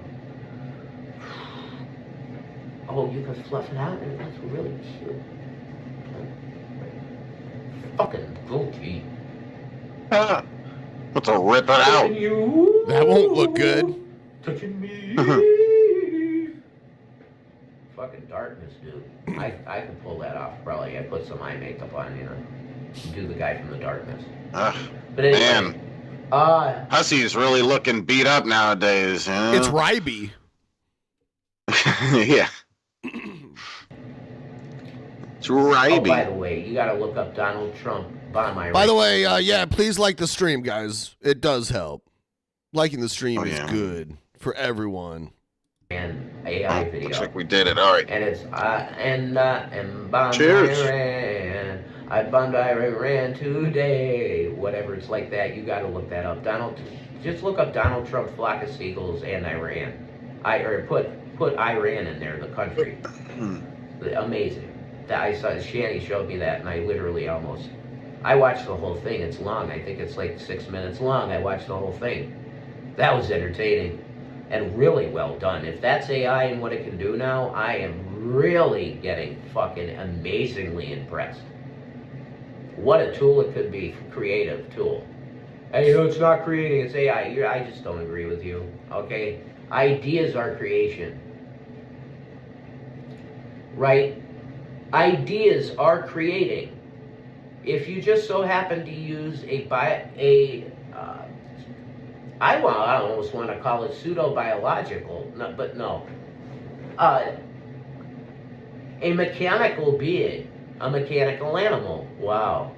Oh, you can fluff it out, and that's really cute. Fucking goatee. Let's rip it out. That won't look good. Touching me. Fucking darkness, dude. I could pull that off, probably. I put some eye makeup on, you know. Do the guy from the darkness. But anyway. Man. Hussy's really looking beat up nowadays. Huh? It's Ryby. Yeah. It's Ryby. Oh, by the way, you gotta look up Donald Trump. By the way, yeah, please like the stream, guys. It does help. Liking the stream is good for everyone. And AI video. Looks like we did it. All right. And it's Cheers. I ran today. Whatever it's like that, you gotta look that up. Just look up Donald Trump, flock of seagulls, and Iran. Put Iran in there, the country. Amazing. I saw Shanny showed me that, and I literally almost. I watched the whole thing. It's long. I think it's like 6 minutes long. I watched the whole thing. That was entertaining and really well done. If that's AI and what it can do now, I am really getting fucking amazingly impressed. What a tool it could be, creative tool. Hey, it's not creating, it's AI. I just don't agree with you, okay? Ideas are creation. Right? Ideas are creating. If you just so happen to use I almost want to call it pseudo-biological, a mechanical being, a mechanical animal. Wow.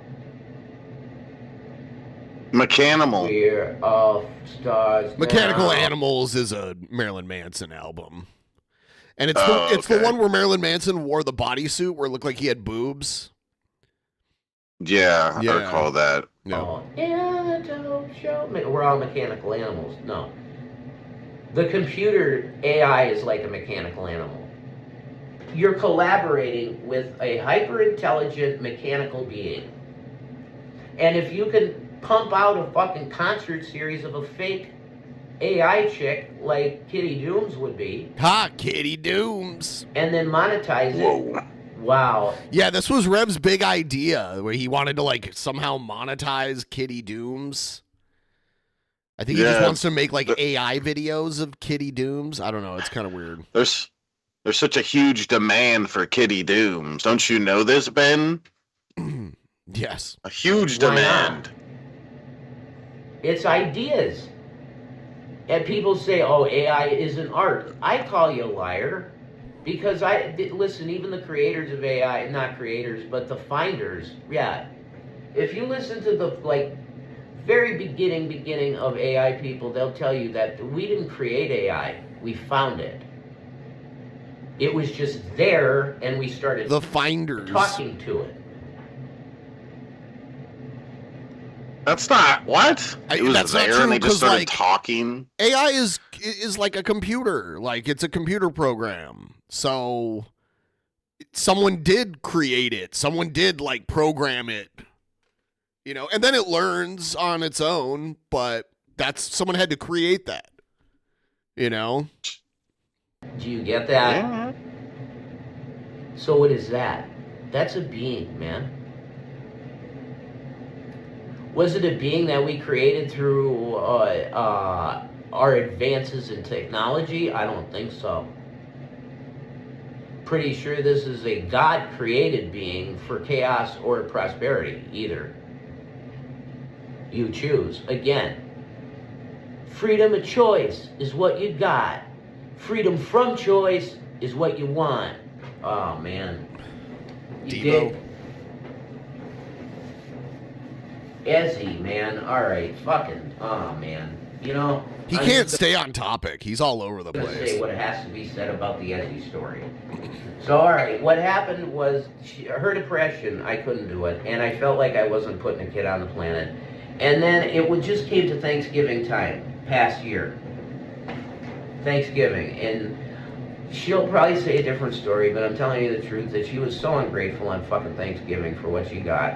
Mechanimal. We're off stars Mechanical now. Animals is a Marilyn Manson album. And it's the one where Marilyn Manson wore the bodysuit where it looked like he had boobs. Yeah, I recall that. Oh, yeah, dope show. We're all mechanical animals. No. The computer AI is like a mechanical animal. You're collaborating with a hyper-intelligent mechanical being. And if you can pump out a fucking concert series of a fake AI chick like Kitty Dooms would be. Ha, Kitty Dooms. And then monetize it. Wow. Yeah, this was Rev's big idea where he wanted to like somehow monetize Kitty Dooms. I think he just wants to make like AI videos of Kitty Dooms. I don't know. It's kind of weird. There's such a huge demand for Kitty Dooms. Don't you know this, Ben? Yes. A huge Why demand. It's ideas. And people say, oh, AI isn't art. I call you a liar. Because listen, even the creators of AI, not creators, but the finders, yeah. If you listen to the, like, very beginning of AI people, they'll tell you that we didn't create AI, we found it. It was just there, and we started the finders talking to it. That's not what? It was that's there not true, and they just started like, talking. AI is like a computer. Like, it's a computer program. So someone did create it. Someone did like program it. You know, and then it learns on its own, but someone had to create that. You know? Do you get that? Yeah. So what is that? That's a being, man. Was it a being that we created through our advances in technology? I don't think so. Pretty sure this is a God-created being for chaos or prosperity, either. You choose. Again, freedom of choice is what you got. Freedom from choice is what you want. Oh, man. You did. Ezie, man. All right. Fucking. Oh, man. You know. He can't stay on topic. He's all over the place. Say what has to be said about the Ezie story. So, all right. What happened was her depression, I couldn't do it. And I felt like I wasn't putting a kid on the planet. And then it just came to Thanksgiving time, past year. Thanksgiving. And she'll probably say a different story, but I'm telling you the truth that she was so ungrateful on fucking Thanksgiving for what she got.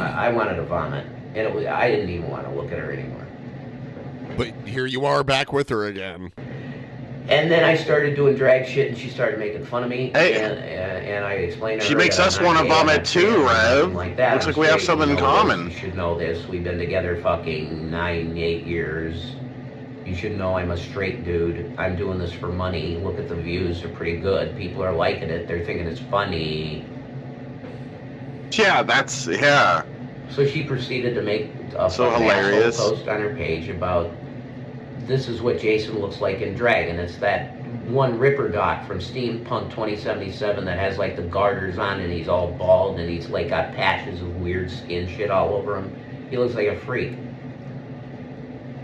I wanted to vomit. And I didn't even want to look at her anymore. But here you are back with her again. And then I started doing drag shit, and she started making fun of me. Hey. And I explained to her. She makes us want to vomit too, Rev. Like that. Looks like we have something in common. You should know this. We've been together fucking 8 years. You should know I'm a straight dude. I'm doing this for money. Look at the views. They're pretty good. People are liking it. They're thinking it's funny. Yeah, yeah. So she proceeded to make a hilarious post on her page about this is what Jason looks like in drag, and it's that one Ripper Doc from Steampunk 2077 that has like the garters on and he's all bald and he's like got patches of weird skin shit all over him. He looks like a freak.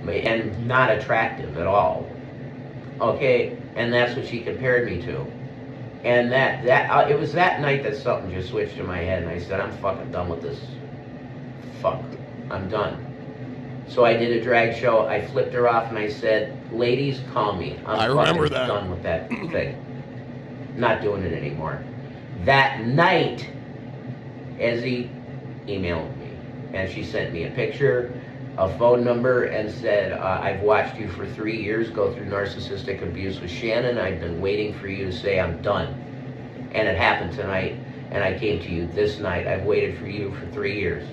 And not attractive at all. Okay, and that's what she compared me to. And it was that night that something just switched in my head and I said, I'm fucking done with this. Fuck, I'm done. So I did a drag show, I flipped her off and I said, ladies, call me. I remember that. Done with that thing. Not doing it anymore. That night, Ezie emailed me and she sent me a picture, a phone number, and said, I've watched you for 3 years go through narcissistic abuse with Shannon. I've been waiting for you to say I'm done. And it happened tonight, and I came to you this night. I've waited for you for 3 years.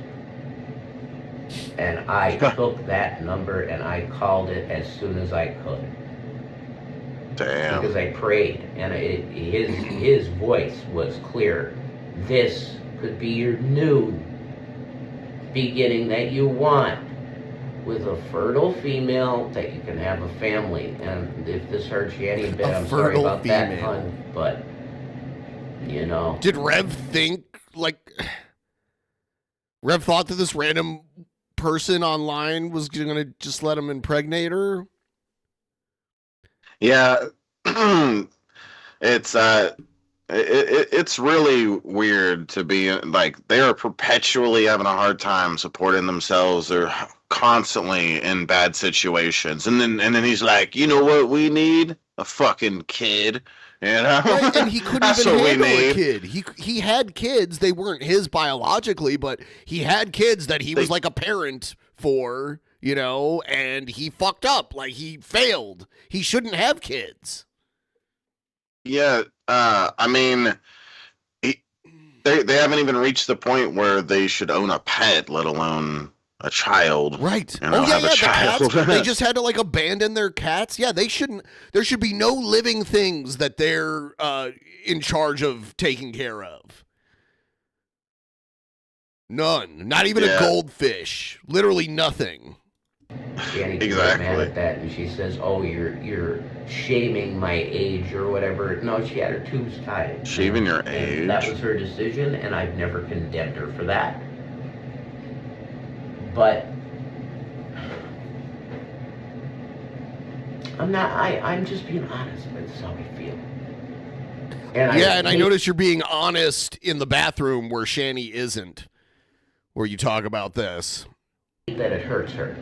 And I took that number and I called it as soon as I could. Damn. Because I prayed, and his voice was clear. This could be your new beginning that you want. With a fertile female that you can have a family. And if this hurts you any bit, I'm sorry about that, hun, but you know. Did Rev Rev thought that this random person online was gonna just let him impregnate her? Yeah. It's really weird to be like, they are perpetually having a hard time supporting themselves. They're constantly in bad situations, and then he's like, you know what we need? A fucking kid. You know? Right, and he couldn't even handle a kid. He had kids. They weren't his biologically, but he had kids that he was like a parent for, you know, and he fucked up. Like, he failed. He shouldn't have kids. Yeah, I mean, They haven't even reached the point where they should own a pet, let alone a child. Right. You know, the child. cats. They just had to like abandon their cats. Yeah, they shouldn't. There should be no living things that they're in charge of taking care of. None. Not even a goldfish. Literally nothing. Shanny gets mad at that, and she says, "Oh, you're shaming my age or whatever." No, she had her tubes tied. Shaving your age. That was her decision, and I've never condemned her for that. But I'm just being honest. That's how I feel. And I notice you're being honest in the bathroom where Shanny isn't, where you talk about this. That it hurts her.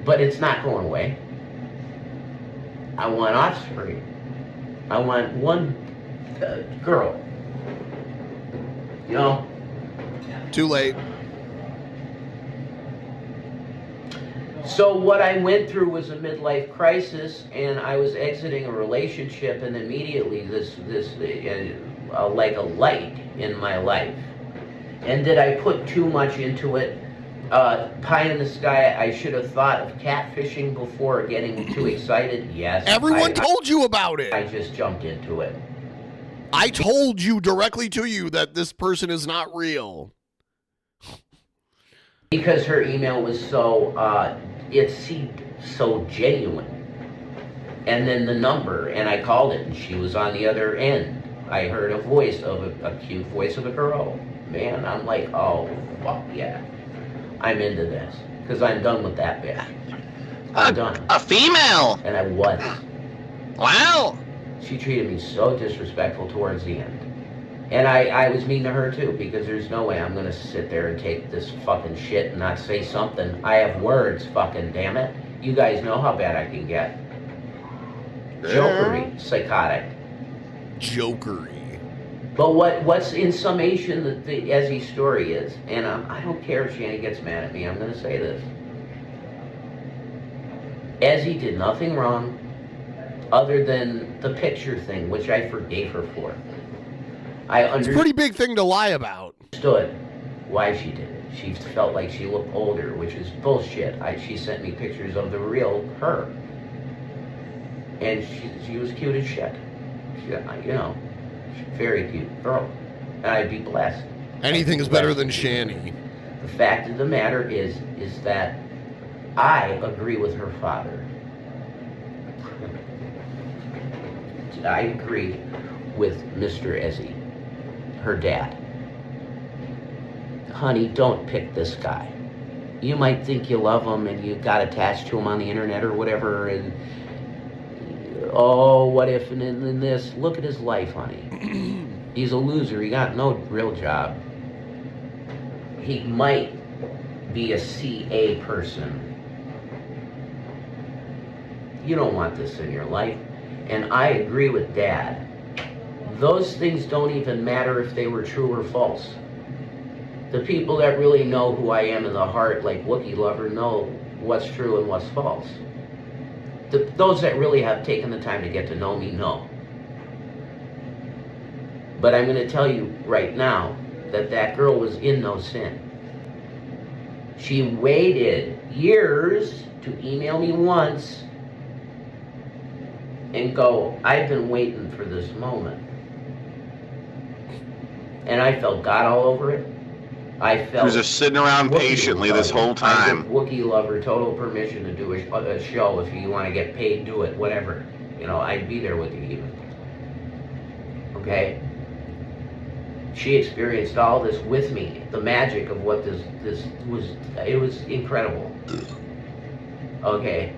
But it's not going away. I want offspring. I want one girl. You know? Too late. So what I went through was a midlife crisis, and I was exiting a relationship, and immediately this like a light in my life. And did I put too much into it? Pie in the sky, I should have thought of catfishing before getting too excited. Yes. Everyone told you about it. I just jumped into it. I told you directly to you that this person is not real. Because her email was so, it seemed so genuine. And then the number, and I called it, and she was on the other end. I heard a voice of a cute voice of a girl. Man, I'm like, oh, fuck yeah. I'm into this. Because I'm done with that bitch. I'm done. A female! And I was. Wow! She treated me so disrespectful towards the end. And I was mean to her too, because there's no way I'm gonna sit there and take this fucking shit and not say something. I have words, fucking damn it. You guys know how bad I can get. Jokery, psychotic. Jokery. But what's in summation the Ezie story is, and I don't care if Shanny gets mad at me, I'm gonna say this. Ezie did nothing wrong other than the picture thing, which I forgave her for. It's a pretty big thing to lie about. Understood why she did it. She felt like she looked older, which is bullshit. She sent me pictures of the real her. And she was cute as shit. She, you know, very cute girl. And I'd be blessed. Anything is better than Shanny. The fact of the matter is that I agree with her father. I agree with Mr. Ezie, her dad. Honey, don't pick this guy. You might think you love him and you got attached to him on the internet or whatever, and oh, what if, and then this. Look at his life, honey. He's a loser. He got no real job. He might be a CA person. You don't want this in your life. And I agree with Dad. Those things don't even matter if they were true or false. The people that really know who I am in the heart, like Wookiee Lover, know what's true and what's false. Those that really have taken the time to get to know me know. But I'm going to tell you right now that that girl was in no sin. She waited years to email me once and go, I've been waiting for this moment. And I felt God all over it. I felt... He was just sitting around patiently this whole time. Wookiee Lover, total permission to do a show. If you want to get paid, do it, whatever. You know, I'd be there with you even. Okay? She experienced all this with me. The magic of what this was, it was incredible. Okay?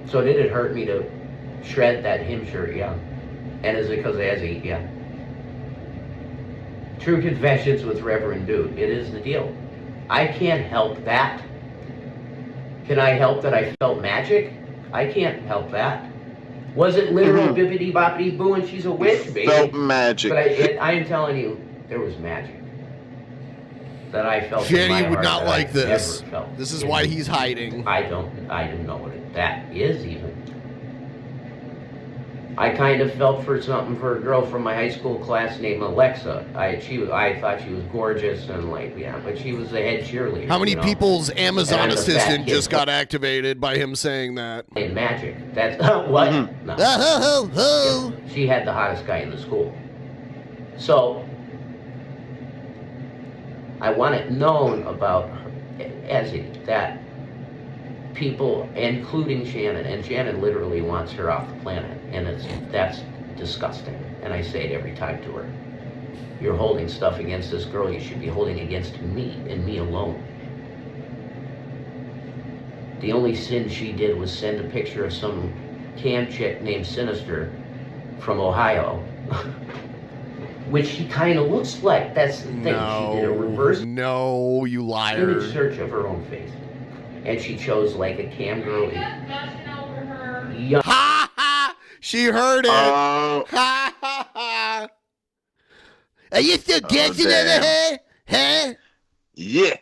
So did it hurt me to shred that hymn shirt? Yeah. And is it because of Ezie? Yeah. True Confessions with Reverend Dude. It is the deal. I can't help that. Can I help that I felt magic? I can't help that. Was it literal bippity boppity boo and she's a witch, baby? Felt magic. But I am telling you, there was magic that I felt. Shanny would not like this. This is why he's hiding. I don't know what that is even. I kind of felt for something for a girl from my high school class named Alexa. I thought she was gorgeous and like, yeah, but she was the head cheerleader. How many people's Amazon And I'm a fat assistant kid, just got activated by him saying that? In magic. That's what? No. Yeah, she had the hottest guy in the school. So I want it known about Ezie that people, including Shannon, and Shannon literally wants her off the planet, and that's disgusting. And I say it every time to her. You're holding stuff against this girl you should be holding against me and me alone. The only sin she did was send a picture of some cam chick named Sinister from Ohio, which she kind of looks like. That's the thing. She did a reverse you liar. image search of her own face. And she chose like a cam girl. Ha ha! She heard it. Ha ha ha! Are you still guessing over her? Huh? Yeah.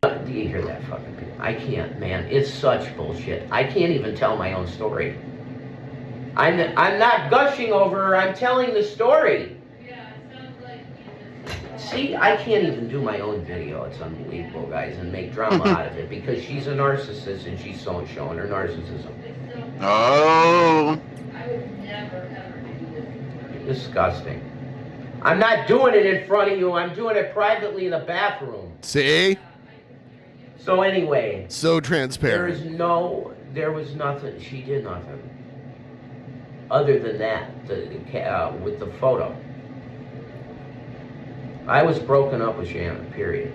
Do you hear that fucking people? I can't, man. It's such bullshit. I can't even tell my own story. I'm not gushing over her. I'm telling the story. See, I can't even do my own video. It's unbelievable, guys, and make drama out of it because she's a narcissist and she's showing her narcissism. Oh. Disgusting. I'm not doing it in front of you. I'm doing it privately in the bathroom. See? So anyway. So transparent. There was nothing. She did nothing. Other than that, with the photo. I was broken up with Shannon, period.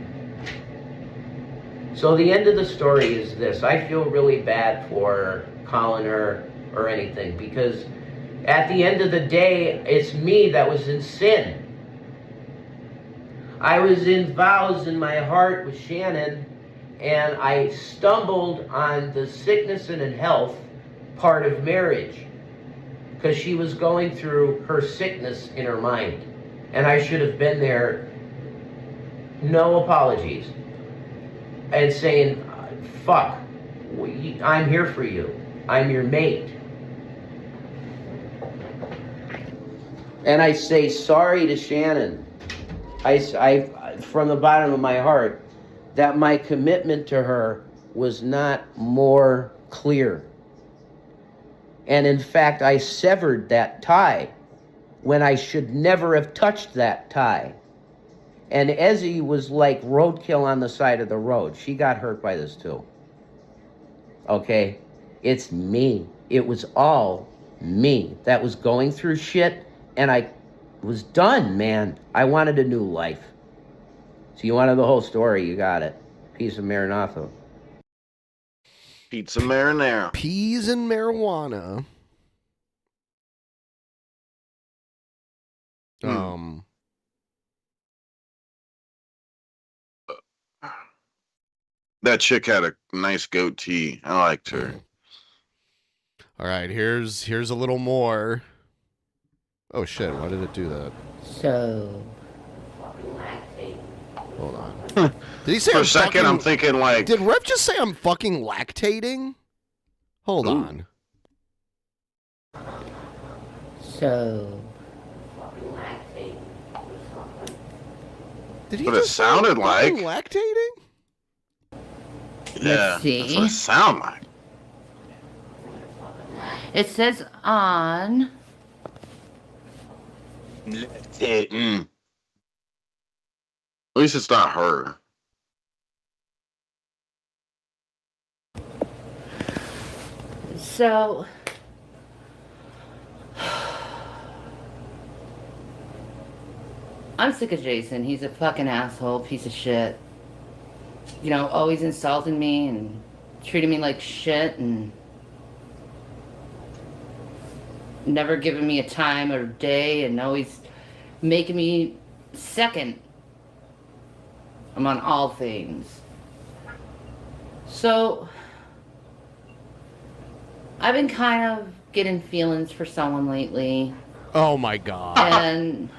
So the end of the story is this. I feel really bad for calling her or anything because at the end of the day, it's me that was in sin. I was in vows in my heart with Shannon and I stumbled on the sickness and in health part of marriage because she was going through her sickness in her mind. And I should have been there, no apologies, and saying, fuck, I'm here for you. I'm your mate. And I say sorry to Shannon. I from the bottom of my heart, that my commitment to her was not more clear. And in fact, I severed that tie when I should never have touched that tie. And Ezie was like roadkill on the side of the road. She got hurt by this too. Okay? It's me. It was all me that was going through shit, and I was done, man. I wanted a new life. So you wanted the whole story, you got it. Piece of Maranatha. Pizza marinara. Peas and marijuana. That chick had a nice goatee. I liked her. All right, here's a little more. Oh shit, why did it do that? So hold on. Did he say For a second I'm thinking like, did Rep just say I'm fucking lactating? Hold on. So did he what just it sounded say like. I'm lactating? Yeah, see. that's what it sounded like. It says on. At least it's not her. So I'm sick of Jason. He's a fucking asshole, piece of shit. You know, always insulting me and treating me like shit and never giving me a time or day and always making me second. I'm on all things. So I've been kind of getting feelings for someone lately. Oh my god. And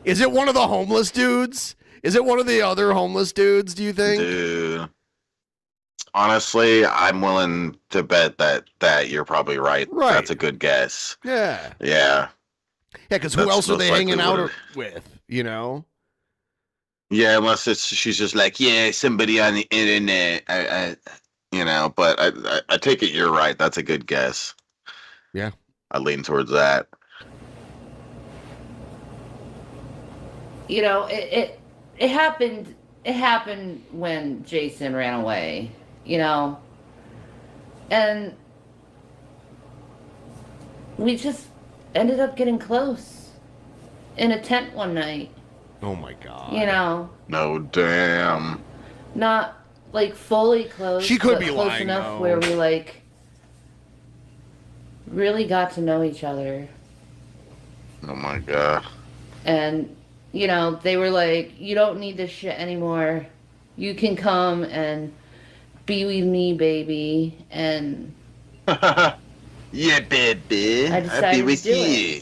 is it one of the homeless dudes? Is it one of the other homeless dudes, do you think? Dude. honestly, I'm willing to bet that you're probably right. Right. That's a good guess. Yeah. Yeah. Yeah, because who That's else are most they likely hanging out what with? You know? Yeah, unless she's just like, yeah, somebody on the internet. But I take it you're right. That's a good guess. Yeah. I lean towards that. You know, it happened. It happened when Jason ran away. You know, and we just ended up getting close in a tent one night. Oh my god. You know. No, damn. Not like fully close. She could but be close lying, enough though. where we like really got to know each other. Oh my god. And you know, they were like, "You don't need this shit anymore. You can come and be with me, baby." And yeah, baby. I decided I'll be to with do you.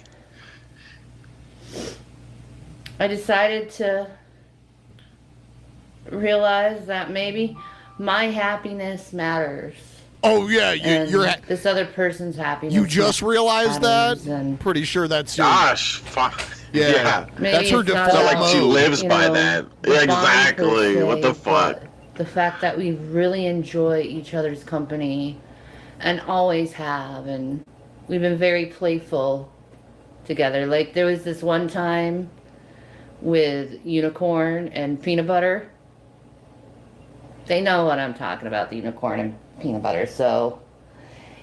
I decided to realize that maybe my happiness matters. Oh yeah, and you're this other person's happiness. you just realized that? And Pretty sure that's your... Gosh, fuck. Yeah. maybe That's her it's not default Like about, she mode. lives you by know, that. the Yeah, bond per exactly. se, What the fuck? but the fact that we really enjoy each other's company and always have, and we've been very playful together. Like there was this one time with unicorn and peanut butter. They know what I'm talking about, the unicorn and peanut butter. So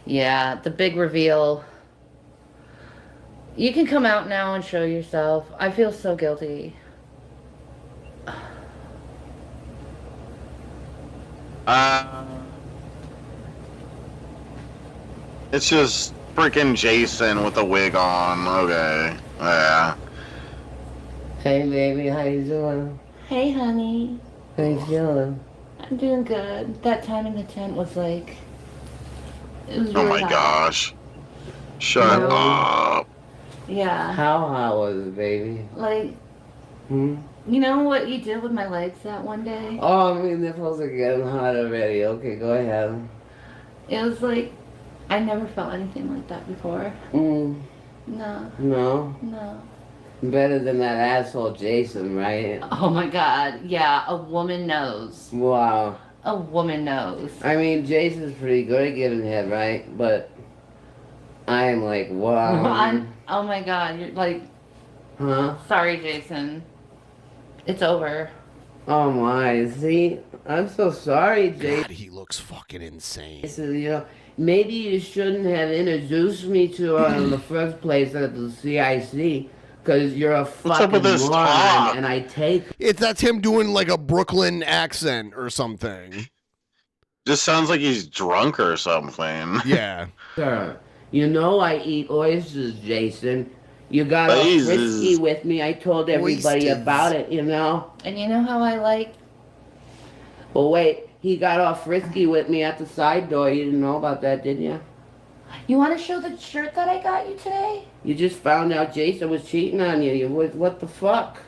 yeah, the big reveal. You can come out now and show yourself. I feel so guilty. It's just freaking Jason with a wig on. Okay. Yeah. Hey, baby, how you doing? Hey, honey. How you feeling? I'm doing good. That time in the tent was like... It was Oh really my hot. gosh. Shut No. up. Yeah. How hot was it, baby? Like, Hmm? you know what you did with my legs that one day? Oh, I mean, they're supposed to get hot already. Okay, go ahead. It was like, I never felt anything like that before. Mm, No, no. no. Better than that asshole Jason, right? Oh my god, yeah, a woman knows. Wow. A woman knows. I mean, Jason's pretty good at giving head, right? But I am like, wow. Oh my god, you're like, Huh? sorry, Jason. It's over. Oh my, see? I'm so sorry, Jason. God, he looks fucking insane. You know, maybe you shouldn't have introduced me to her in the first place at the CIC, because you're a What's up with fucking this moron, talk? and I take... That's him doing like a Brooklyn accent or something. Just sounds like he's drunk or something. Yeah. Sir, you know I eat oysters, Jason. You got all Oysters. frisky with me. I told everybody Oysters. about it, you know? And you know how I like... But wait, he got all frisky with me at the side door. You didn't know about that, did you? You want to show the shirt that I got you today? You just found out Jason was cheating on you. What the fuck?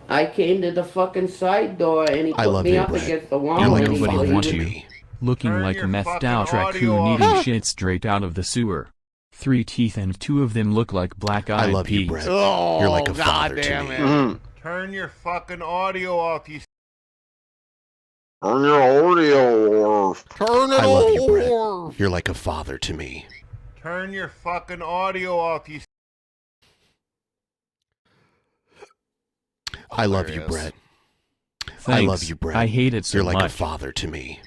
I came to the fucking side door and he I put love me you, up Brett. against the wall. You're like and a he Nobody father wants to you. me. Looking Turn like a your methed fucking out audio raccoon eating off. shit straight out of the sewer. 3 teeth and 2 of them look like black-eyed I love you, peas. Brett. Oh, You're like a God father damn to me. it. Mhm. Turn your fucking audio off, you Turn your audio off. Turn it I love you, Brett. You're like a father to me. turn your fucking audio off, you I love you, Hilarious. Brett. Thanks. I love you, Brett. I hate it so You're like much. a father to me.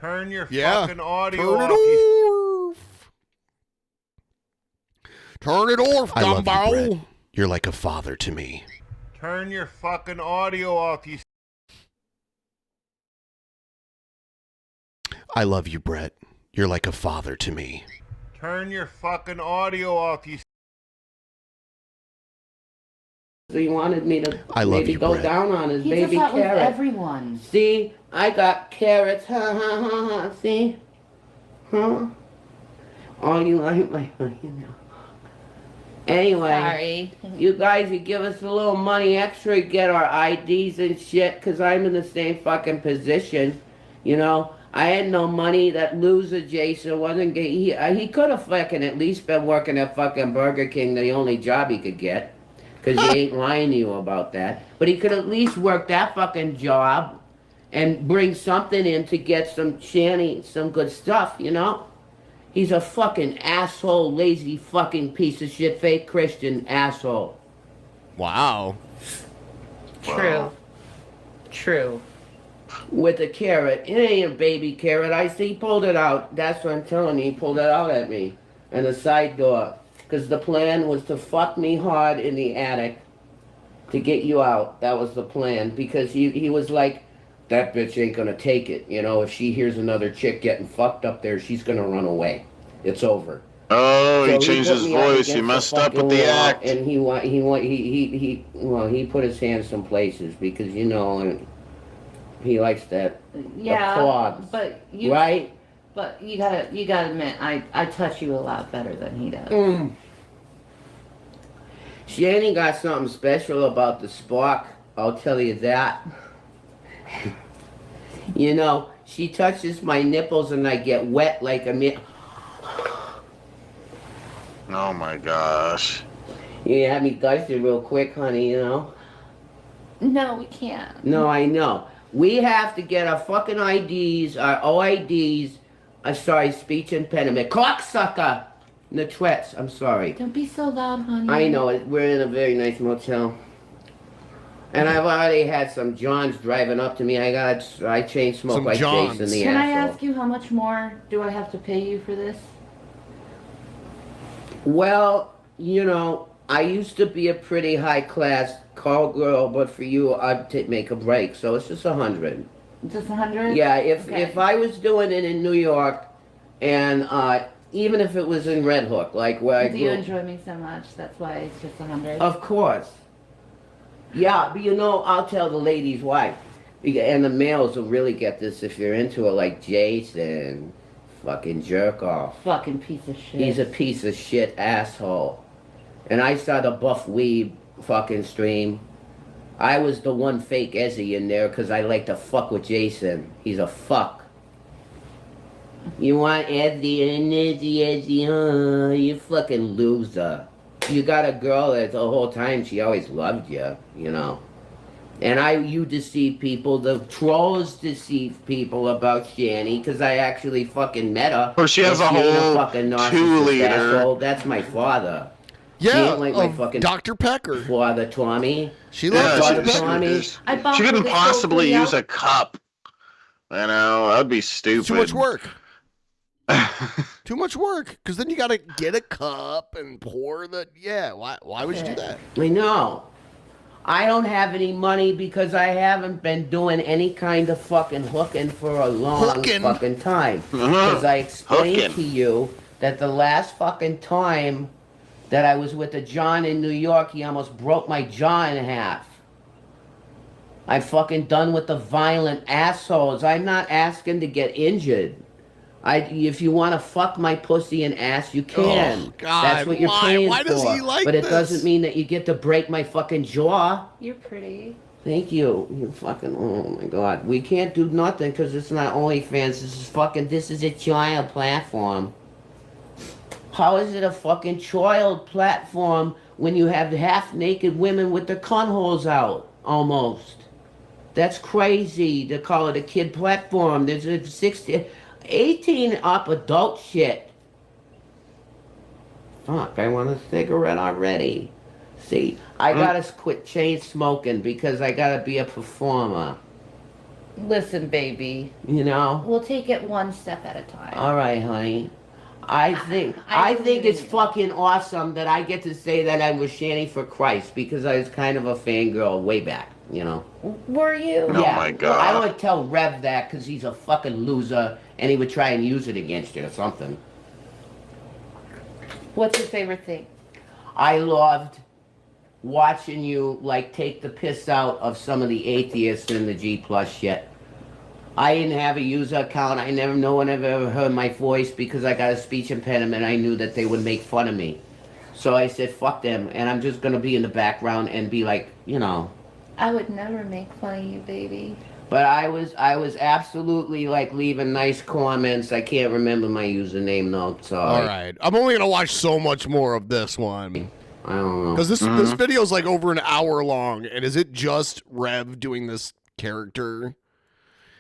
turn your Yeah. fucking audio Turn it off, you off. Turn it off, I love you, Dumbo. Brett. You're like a father to me. turn your fucking audio off, you I love you, Brett. You're like a father to me. turn your fucking audio off, you So he wanted me to I love maybe you, go Brett. down on his He does baby that with carrot. everyone. See, I got carrots. Ha ha ha ha. See? Huh? Oh, you like my, you know. Anyway, Sorry. you guys, you give us a little money extra, get our IDs and shit, because I'm in the same fucking position. You know, I had no money. That loser Jason wasn't. He could have fucking at least been working at fucking Burger King, the only job he could get, because he ain't lying to you about that. But he could at least work that fucking job, and bring something in to get some Shanny, some good stuff, you know. He's a fucking asshole, lazy fucking piece of shit, fake Christian asshole. Wow. True. True. With a carrot. It ain't a baby carrot. He pulled it out. That's what I'm telling you. He pulled it out at me. And the side door. Because the plan was to fuck me hard in the attic to get you out. That was the plan. Because he was like, that bitch ain't gonna take it. You know, if she hears another chick getting fucked up there, she's gonna run away. It's over. Oh, So he changed his voice. He messed up with the act. And he put his hands some places because, you know, he likes that applause. But you right? But you gotta admit, I touch you a lot better than he does. Shanny got something special about the spark, I'll tell you that. You know, she touches my nipples and I get wet like a Oh my gosh. You had me gushy real quick, honey, you know? No, we can't. No, I know. We have to get our fucking IDs, our OIDs, speech impediment. Cocksucker! Natrettes, I'm sorry. Don't be so loud, honey. I know, we're in a very nice motel. And I've already had some Johns driving up to me. I chain smoke Some like Johns. Jason the Can asshole. I ask you how much more do I have to pay you for this? Well, you know, I used to be a pretty high-class call girl, but for you, I'd make a break. So it's just 100. Just 100? Yeah, if I was doing it in New York, and even if it was in Red Hook, like where I Do grew. you enjoy me so much? That's why it's just 100. Of course. Yeah, but you know, I'll tell the ladies why. And the males will really get this if you're into it, like Jason. Fucking jerk off. Fucking piece of shit. He's a piece of shit asshole. And I saw the Buff Weeb fucking stream. I was the one fake Ezie in there because I like to fuck with Jason. He's a fuck. You want Ezie, huh? You fucking loser. You got a girl that the whole time she always loved you, you know. And you deceive people. The trolls deceive people about Shanny because I actually fucking met her. Or she has a whole fucking two-liter. asshole. That's my father. Yeah, she ain't like my fucking Dr. Pecker. Father Tommy. She Yeah, loves she, Dr. Pecker. she couldn't possibly use a cup. You know, that'd be stupid. Too much work. Too much work. Because then you got to get a cup and pour the... Yeah, why would you do that? I know. I don't have any money because I haven't been doing any kind of fucking hooking for a long fucking time. Because I explained to you that the last fucking time that I was with a John in New York, he almost broke my jaw in half. I'm fucking done with the violent assholes. I'm not asking to get injured. If you want to fuck my pussy and ass, you can. Oh, God, that's what you're paying why for. does he like but it this? doesn't mean that you get to break my fucking jaw. You're pretty. Thank you. You fucking, oh my God. We can't do nothing because it's not OnlyFans. This is a child platform. How is it a fucking child platform when you have half-naked women with their cunt holes out, almost? That's crazy to call it a kid platform. There's a 18 up adult shit. Fuck, I want a cigarette already. See, I gotta quit chain smoking because I gotta be a performer. Listen, baby. You know? We'll take it one step at a time. All right, honey. I think it's fucking awesome that I get to say that I was Shanny for Christ because I was kind of a fangirl way back, you know? Were you? Oh my God. I don't tell Rev that because he's a fucking loser and he would try and use it against you or something. What's your favorite thing? I loved watching you, like, take the piss out of some of the atheists in the G+ shit. I didn't have a user account. No one ever heard my voice because I got a speech impediment. I knew that they would make fun of me. So I said, fuck them, and I'm just going to be in the background and be like, you know. I would never make fun of you, baby. But I was absolutely like leaving nice comments. I can't remember my username though. So All right, I'm only gonna watch so much more of this one. I don't know. Because this video is like over an hour long, and is it just Rev doing this character?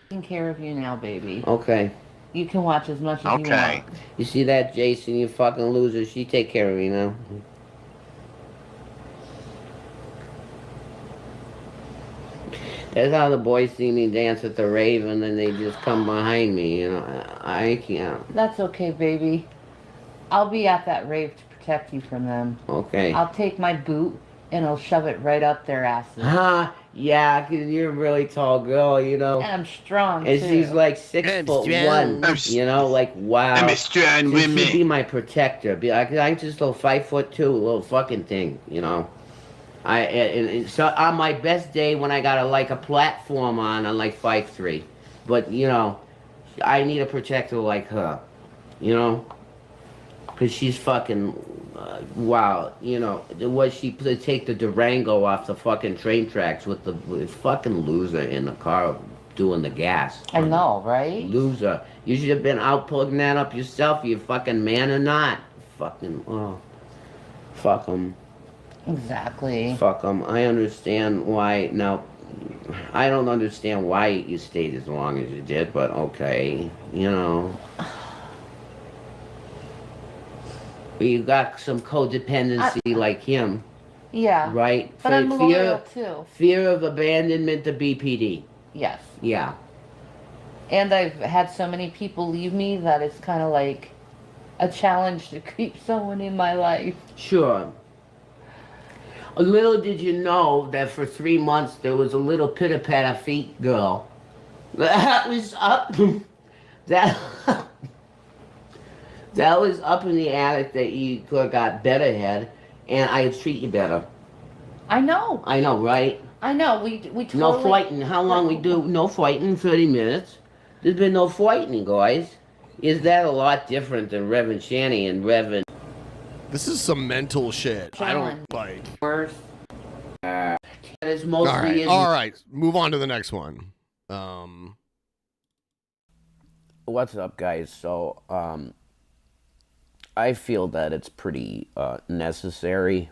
Taking care of you now, baby. Okay. You can watch as much as you want. You see that, Jason? You fucking loser. She take care of me now. That's how the boys see me dance at the rave, and then they just come behind me. You know, I can't. That's okay, baby. I'll be at that rave to protect you from them. Okay. I'll take my boot and I'll shove it right up their asses. Huh? Yeah, because you're a really tall girl, you know. And I'm strong, And too. she's like 6'1", you know, like, wow. I'm a strong She should woman. be my protector. I'm just a little 5'2", little fucking thing, you know. So on my best day when I got a platform on, I'm like 5'3". But, you know, I need a protector like her, you know. Because she's fucking, wow, you know, was she to take the Durango off the fucking train tracks with the fucking loser in the car doing the gas. I know, right? Loser. You should have been out plugging that up yourself, you fucking man or not. Fucking, oh. Fuck them. Exactly. Fuck them. I understand why, now, I don't understand why you stayed as long as you did, but okay, you know. You got some codependency like him. Yeah. Right? But I'm loyal, too. Fear of abandonment to BPD. Yes. Yeah. And I've had so many people leave me that it's kind of like a challenge to keep someone in my life. Sure. A little did you know that for 3 months there was a little pitter-patter feet girl. That was up. That was up in the attic that you could have got better head, and I'd treat you better. I know. I know, right? I know. We totally... No fighting. How long we do? No fighting. 30 minutes. There's been no fighting, guys. Is that a lot different than Reverend Shanny and Reverend... This is some mental shit. I don't like. Worse. It's mostly... All right. Move on to the next one. What's up, guys? So, I feel that it's pretty necessary.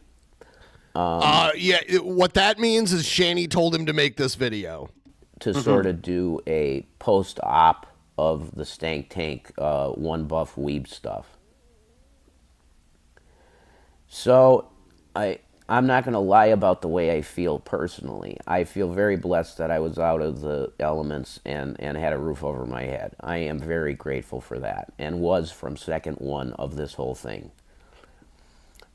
Yeah, what that means is Shanny told him to make this video. To sort of do a post-op of the Stank Tank One Buff Weeb stuff. So, I'm not going to lie about the way I feel personally. I feel very blessed that I was out of the elements and had a roof over my head. I am very grateful for that, and was from second one of this whole thing.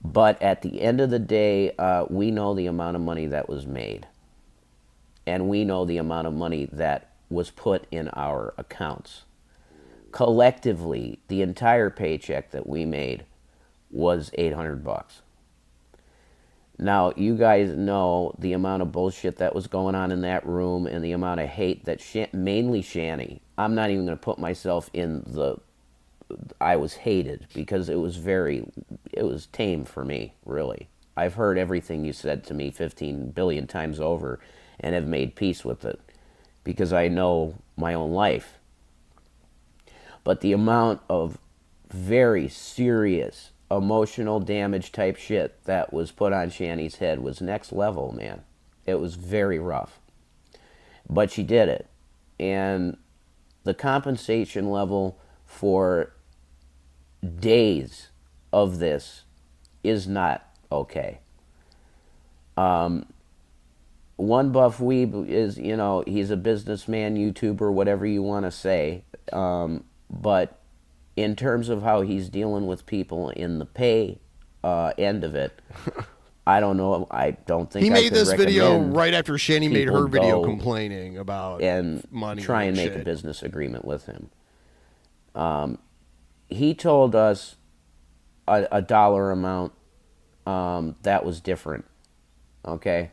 But at the end of the day, we know the amount of money that was made. And we know the amount of money that was put in our accounts. Collectively, the entire paycheck that we made was $800. Now, you guys know the amount of bullshit that was going on in that room and the amount of hate that mainly Shanny. I'm not even going to put myself in the... I was hated because it was tame for me, really. I've heard everything you said to me 15 billion times over and have made peace with it because I know my own life. But the amount of very serious emotional damage type shit that was put on Shanny's head was next level, man. It was very rough. But she did it. And the compensation level for days of this is not okay. One Buff Weeb is, you know, he's a businessman, YouTuber, whatever you want to say. But in terms of how he's dealing with people in the pay end of it, I don't know. I don't think he made this video recommend right after Shanny made people her video go complaining about and money. try and make shit. a business agreement with him. He told us a dollar amount that was different. Okay,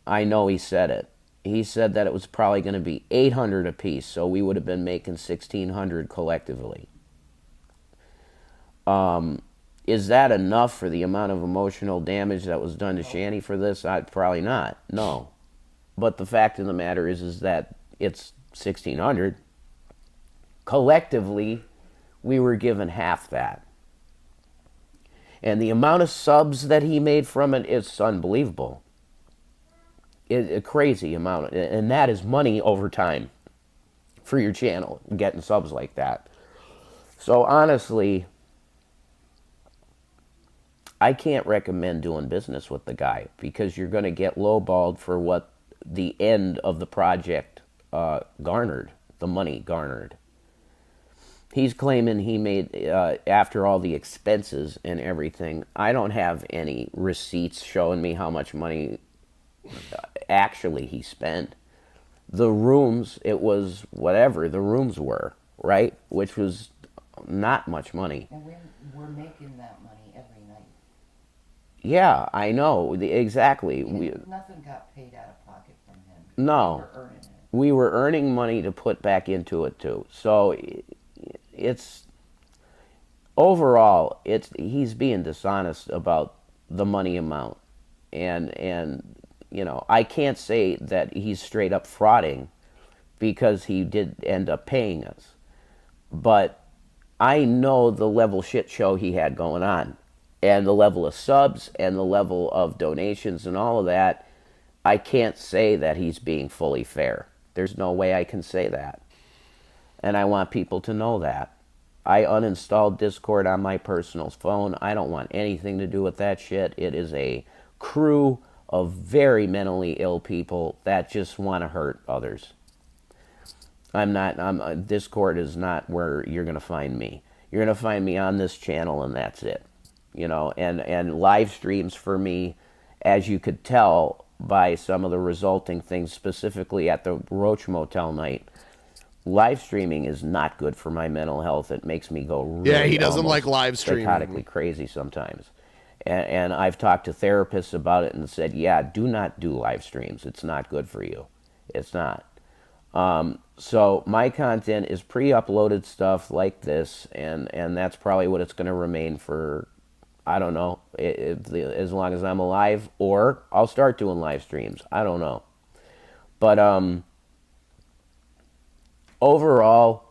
I know he said it. He said that it was probably going to be $800 a piece, so we would have been making $1,600 collectively. Is that enough for the amount of emotional damage that was done to Shanny for this? Probably not. No. But the fact of the matter is that it's 1,600. Collectively, we were given half that. And the amount of subs that he made from it is unbelievable. A crazy amount. And that is money over time for your channel, getting subs like that. So honestly, I can't recommend doing business with the guy because you're going to get lowballed for what the end of the project garnered, the money garnered. He's claiming he made, after all the expenses and everything, I don't have any receipts showing me how much money actually he spent. The rooms, it was whatever the rooms were, right? Which was not much money. And we're making that money every night. Yeah, I know. Exactly. Nothing got paid out of pocket from him. No. We were earning money to put back into it too. So it's overall he's being dishonest about the money amount. And you know, I can't say that he's straight up frauding because he did end up paying us. But I know the level shit show he had going on and the level of subs and the level of donations and all of that. I can't say that he's being fully fair. There's no way I can say that. And I want people to know that. I uninstalled Discord on my personal phone. I don't want anything to do with that shit. It is a crew of very mentally ill people that just want to hurt others. Discord is not where you're going to find me. You're going to find me on this channel and that's it. You know, and live streams for me, as you could tell by some of the resulting things, specifically at the Roach Motel night, live streaming is not good for my mental health. It makes me go really he doesn't like live streaming. Psychotically crazy sometimes. And I've talked to therapists about it and said, yeah, do not do live streams. It's not good for you. It's not. So my content is pre-uploaded stuff like this, and that's probably what it's going to remain for, I don't know, as long as I'm alive, or I'll start doing live streams. I don't know. But overall,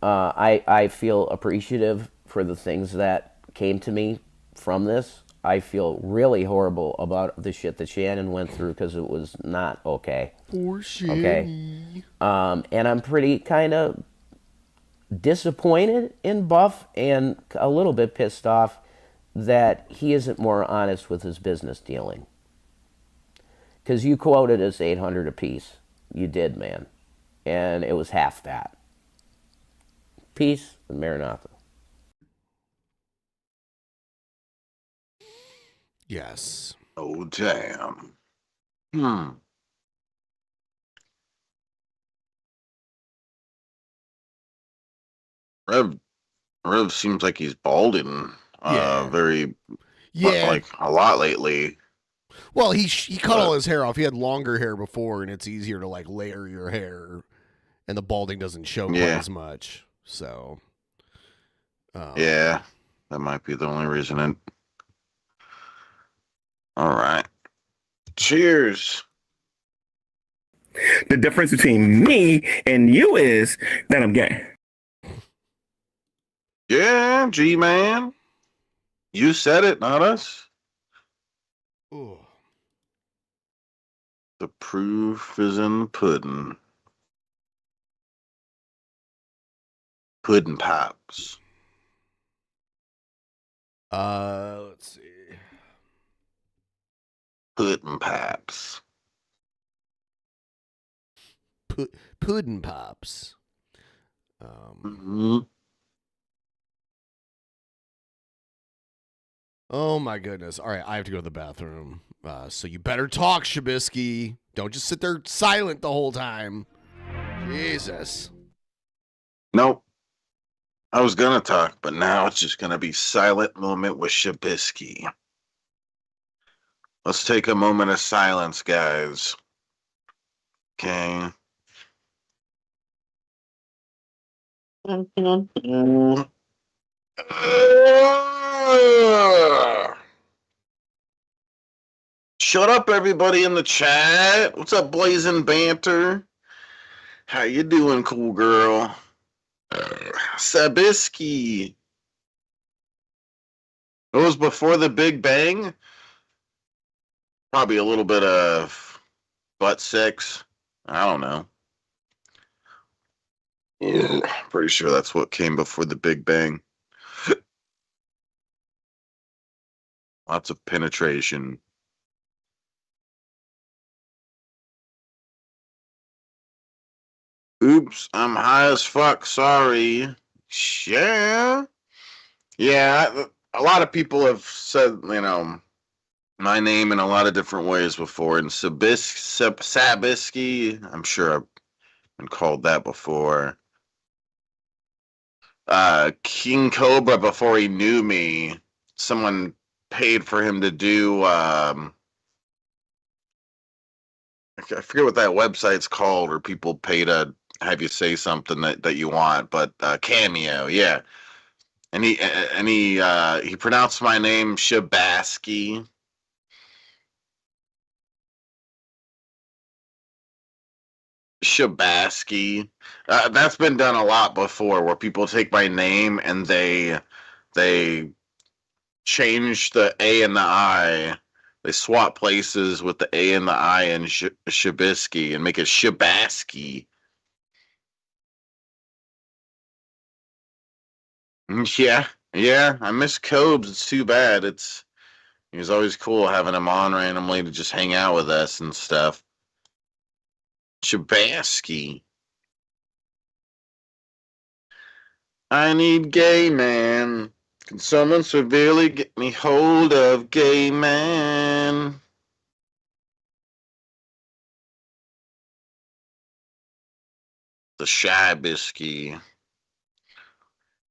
I feel appreciative for the things that came to me from this. I feel really horrible about the shit that Shannon went through because it was not okay. Poor Shanny. Okay. And I'm pretty kind of disappointed in Buff and a little bit pissed off that he isn't more honest with his business dealing. Because you quoted us 800 apiece. You did, man. And it was half that. Peace and Maranatha. Yes. Oh, damn. Rev seems like he's balding very, like a lot lately. Well, he cut all his hair off. He had longer hair before, and it's easier to like layer your hair, and the balding doesn't show quite as much. So, yeah, that might be the only reason. All right. Cheers. The difference between me and you is that I'm gay. Yeah, G-Man. You said it, not us. Ooh. The proof is in the pudding. Pudding pops. Let's see. Pudding pops. Pudding pops. Oh my goodness. All right, I have to go to the bathroom. So you better talk, Shabisky. Don't just sit there silent the whole time. Jesus. Nope. I was gonna talk, but now it's just gonna be silent moment with Shabisky. Let's take a moment of silence, guys. Okay. Shut up, everybody in the chat. What's up, Blazing Banter? How you doing, cool girl? Sabisky. It was before the Big Bang? Probably a little bit of butt sex. I don't know. Yeah, pretty sure that's what came before the Big Bang. Lots of penetration. Oops, I'm high as fuck. Sorry. Yeah. Yeah, a lot of people have said, my name in a lot of different ways before. And Sabisky, I'm sure I've been called that before. King Cobra, before he knew me, someone paid for him to do, I forget what that website's called, where people pay to have you say something that you want, but Cameo, yeah. And he pronounced my name Shabasky. Shabasky. That's been done a lot before, where people take my name and they change the A and the I. They swap places with the A and the I in Shabisky and make it Shabasky. Yeah. I miss Cobes. It's too bad. He was always cool having him on randomly to just hang out with us and stuff. Shabasky. I need gay man. Can someone severely get me hold of gay man? The Shabisky.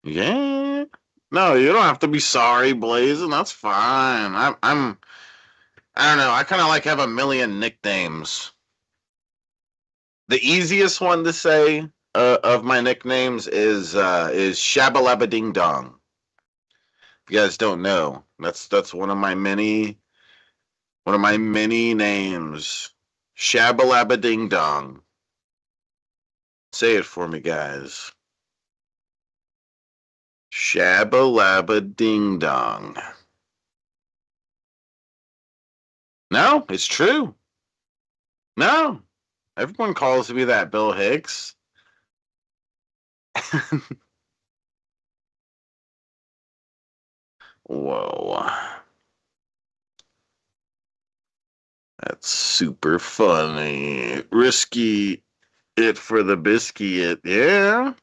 Yeah. No, you don't have to be sorry, Blazing. That's fine. I don't know. I kind of like have a million nicknames. The easiest one to say of my nicknames is Shabalaba Ding Dong. If you guys don't know, that's one of my many names. Shabalaba Ding Dong. Say it for me, guys. Shabalaba Ding Dong. No, it's true. No. Everyone calls me that, Bill Hicks. Whoa. That's super funny. Risky it for the biscuit. Yeah.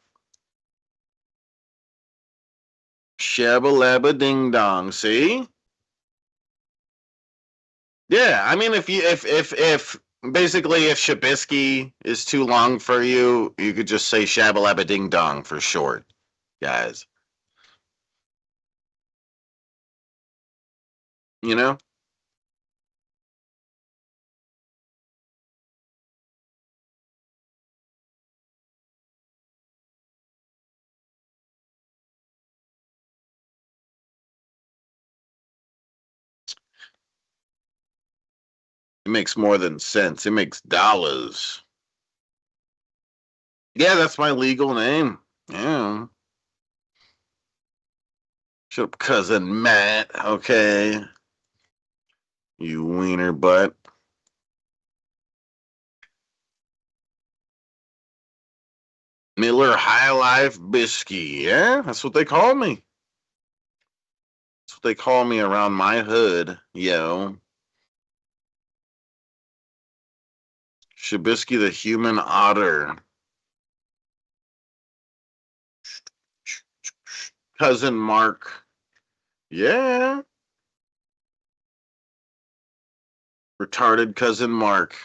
Shabalaba Ding Dong. See? Yeah, I mean, if basically if Shabisky is too long for you, you could just say Shabalaba Ding Dong for short, guys. You know? It makes more than sense. It makes dollars. Yeah, that's my legal name. Yeah. Shut up, cousin Matt. Okay. You wiener butt. Miller High Life Bisky. Yeah, that's what they call me. That's what they call me around my hood, yo. Shabisky the Human Otter. Cousin Mark. Yeah. Retarded cousin Mark.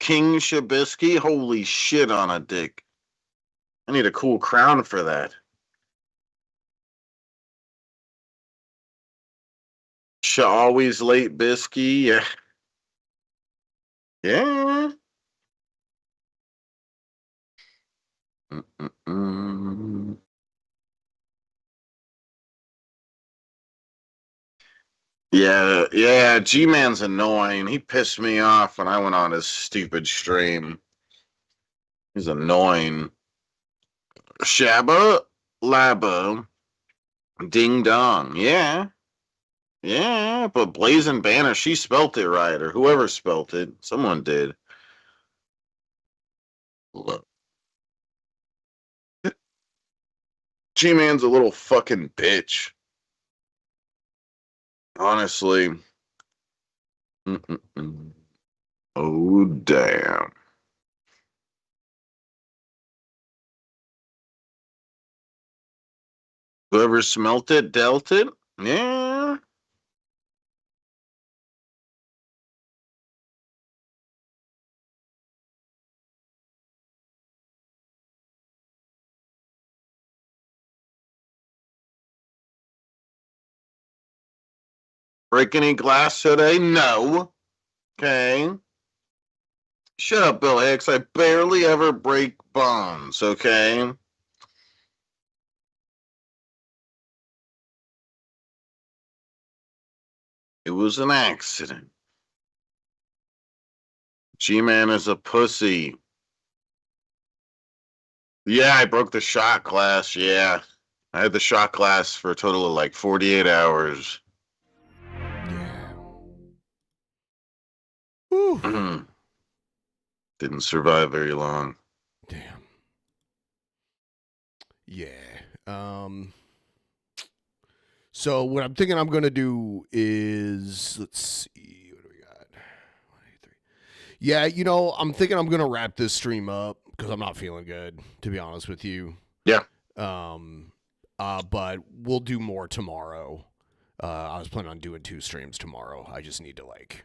King Shabisky. Holy shit on a dick. I need a cool crown for that. Always late Bisky. Yeah. Yeah. Yeah, G-Man's annoying. He pissed me off when I went on his stupid stream. He's annoying. Shabba Labba Ding Dong. Yeah. Yeah, but Blazing Banner, she spelt it right, or whoever spelt it. Someone did. G-Man's a little fucking bitch. Honestly. Mm-mm-mm. Oh, damn. Whoever smelt it, dealt it? Yeah. Break any glass today? No. Okay. Shut up, Bill Hicks. I barely ever break bones, okay? It was an accident. G-Man is a pussy. Yeah, I broke the shot glass, yeah. I had the shot glass for a total of like 48 hours. Whew. Didn't survive very long. Damn. Yeah. So what I'm thinking I'm gonna do is, let's see, what do we got? 1, 2, 3. Yeah, you know, I'm thinking I'm gonna wrap this stream up because I'm not feeling good, to be honest with you. Yeah. But we'll do more tomorrow. I was planning on doing 2 streams tomorrow. I just need to like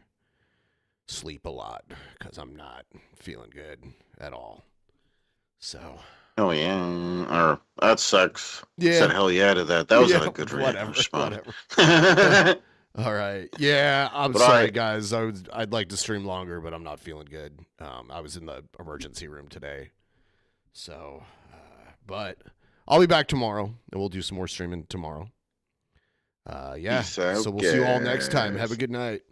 sleep a lot because I'm not feeling good at all. So. Oh yeah, or that sucks. Yeah. Said hell yeah to that. That was Yeah, a good whatever. Whatever. All right. Yeah, I'm But sorry, I- guys. I'd like to stream longer, but I'm not feeling good. I was in the emergency room today. So, but I'll be back tomorrow, and we'll do some more streaming tomorrow. Yeah. Peace out, So we'll see you all next time. guys. Have a good night.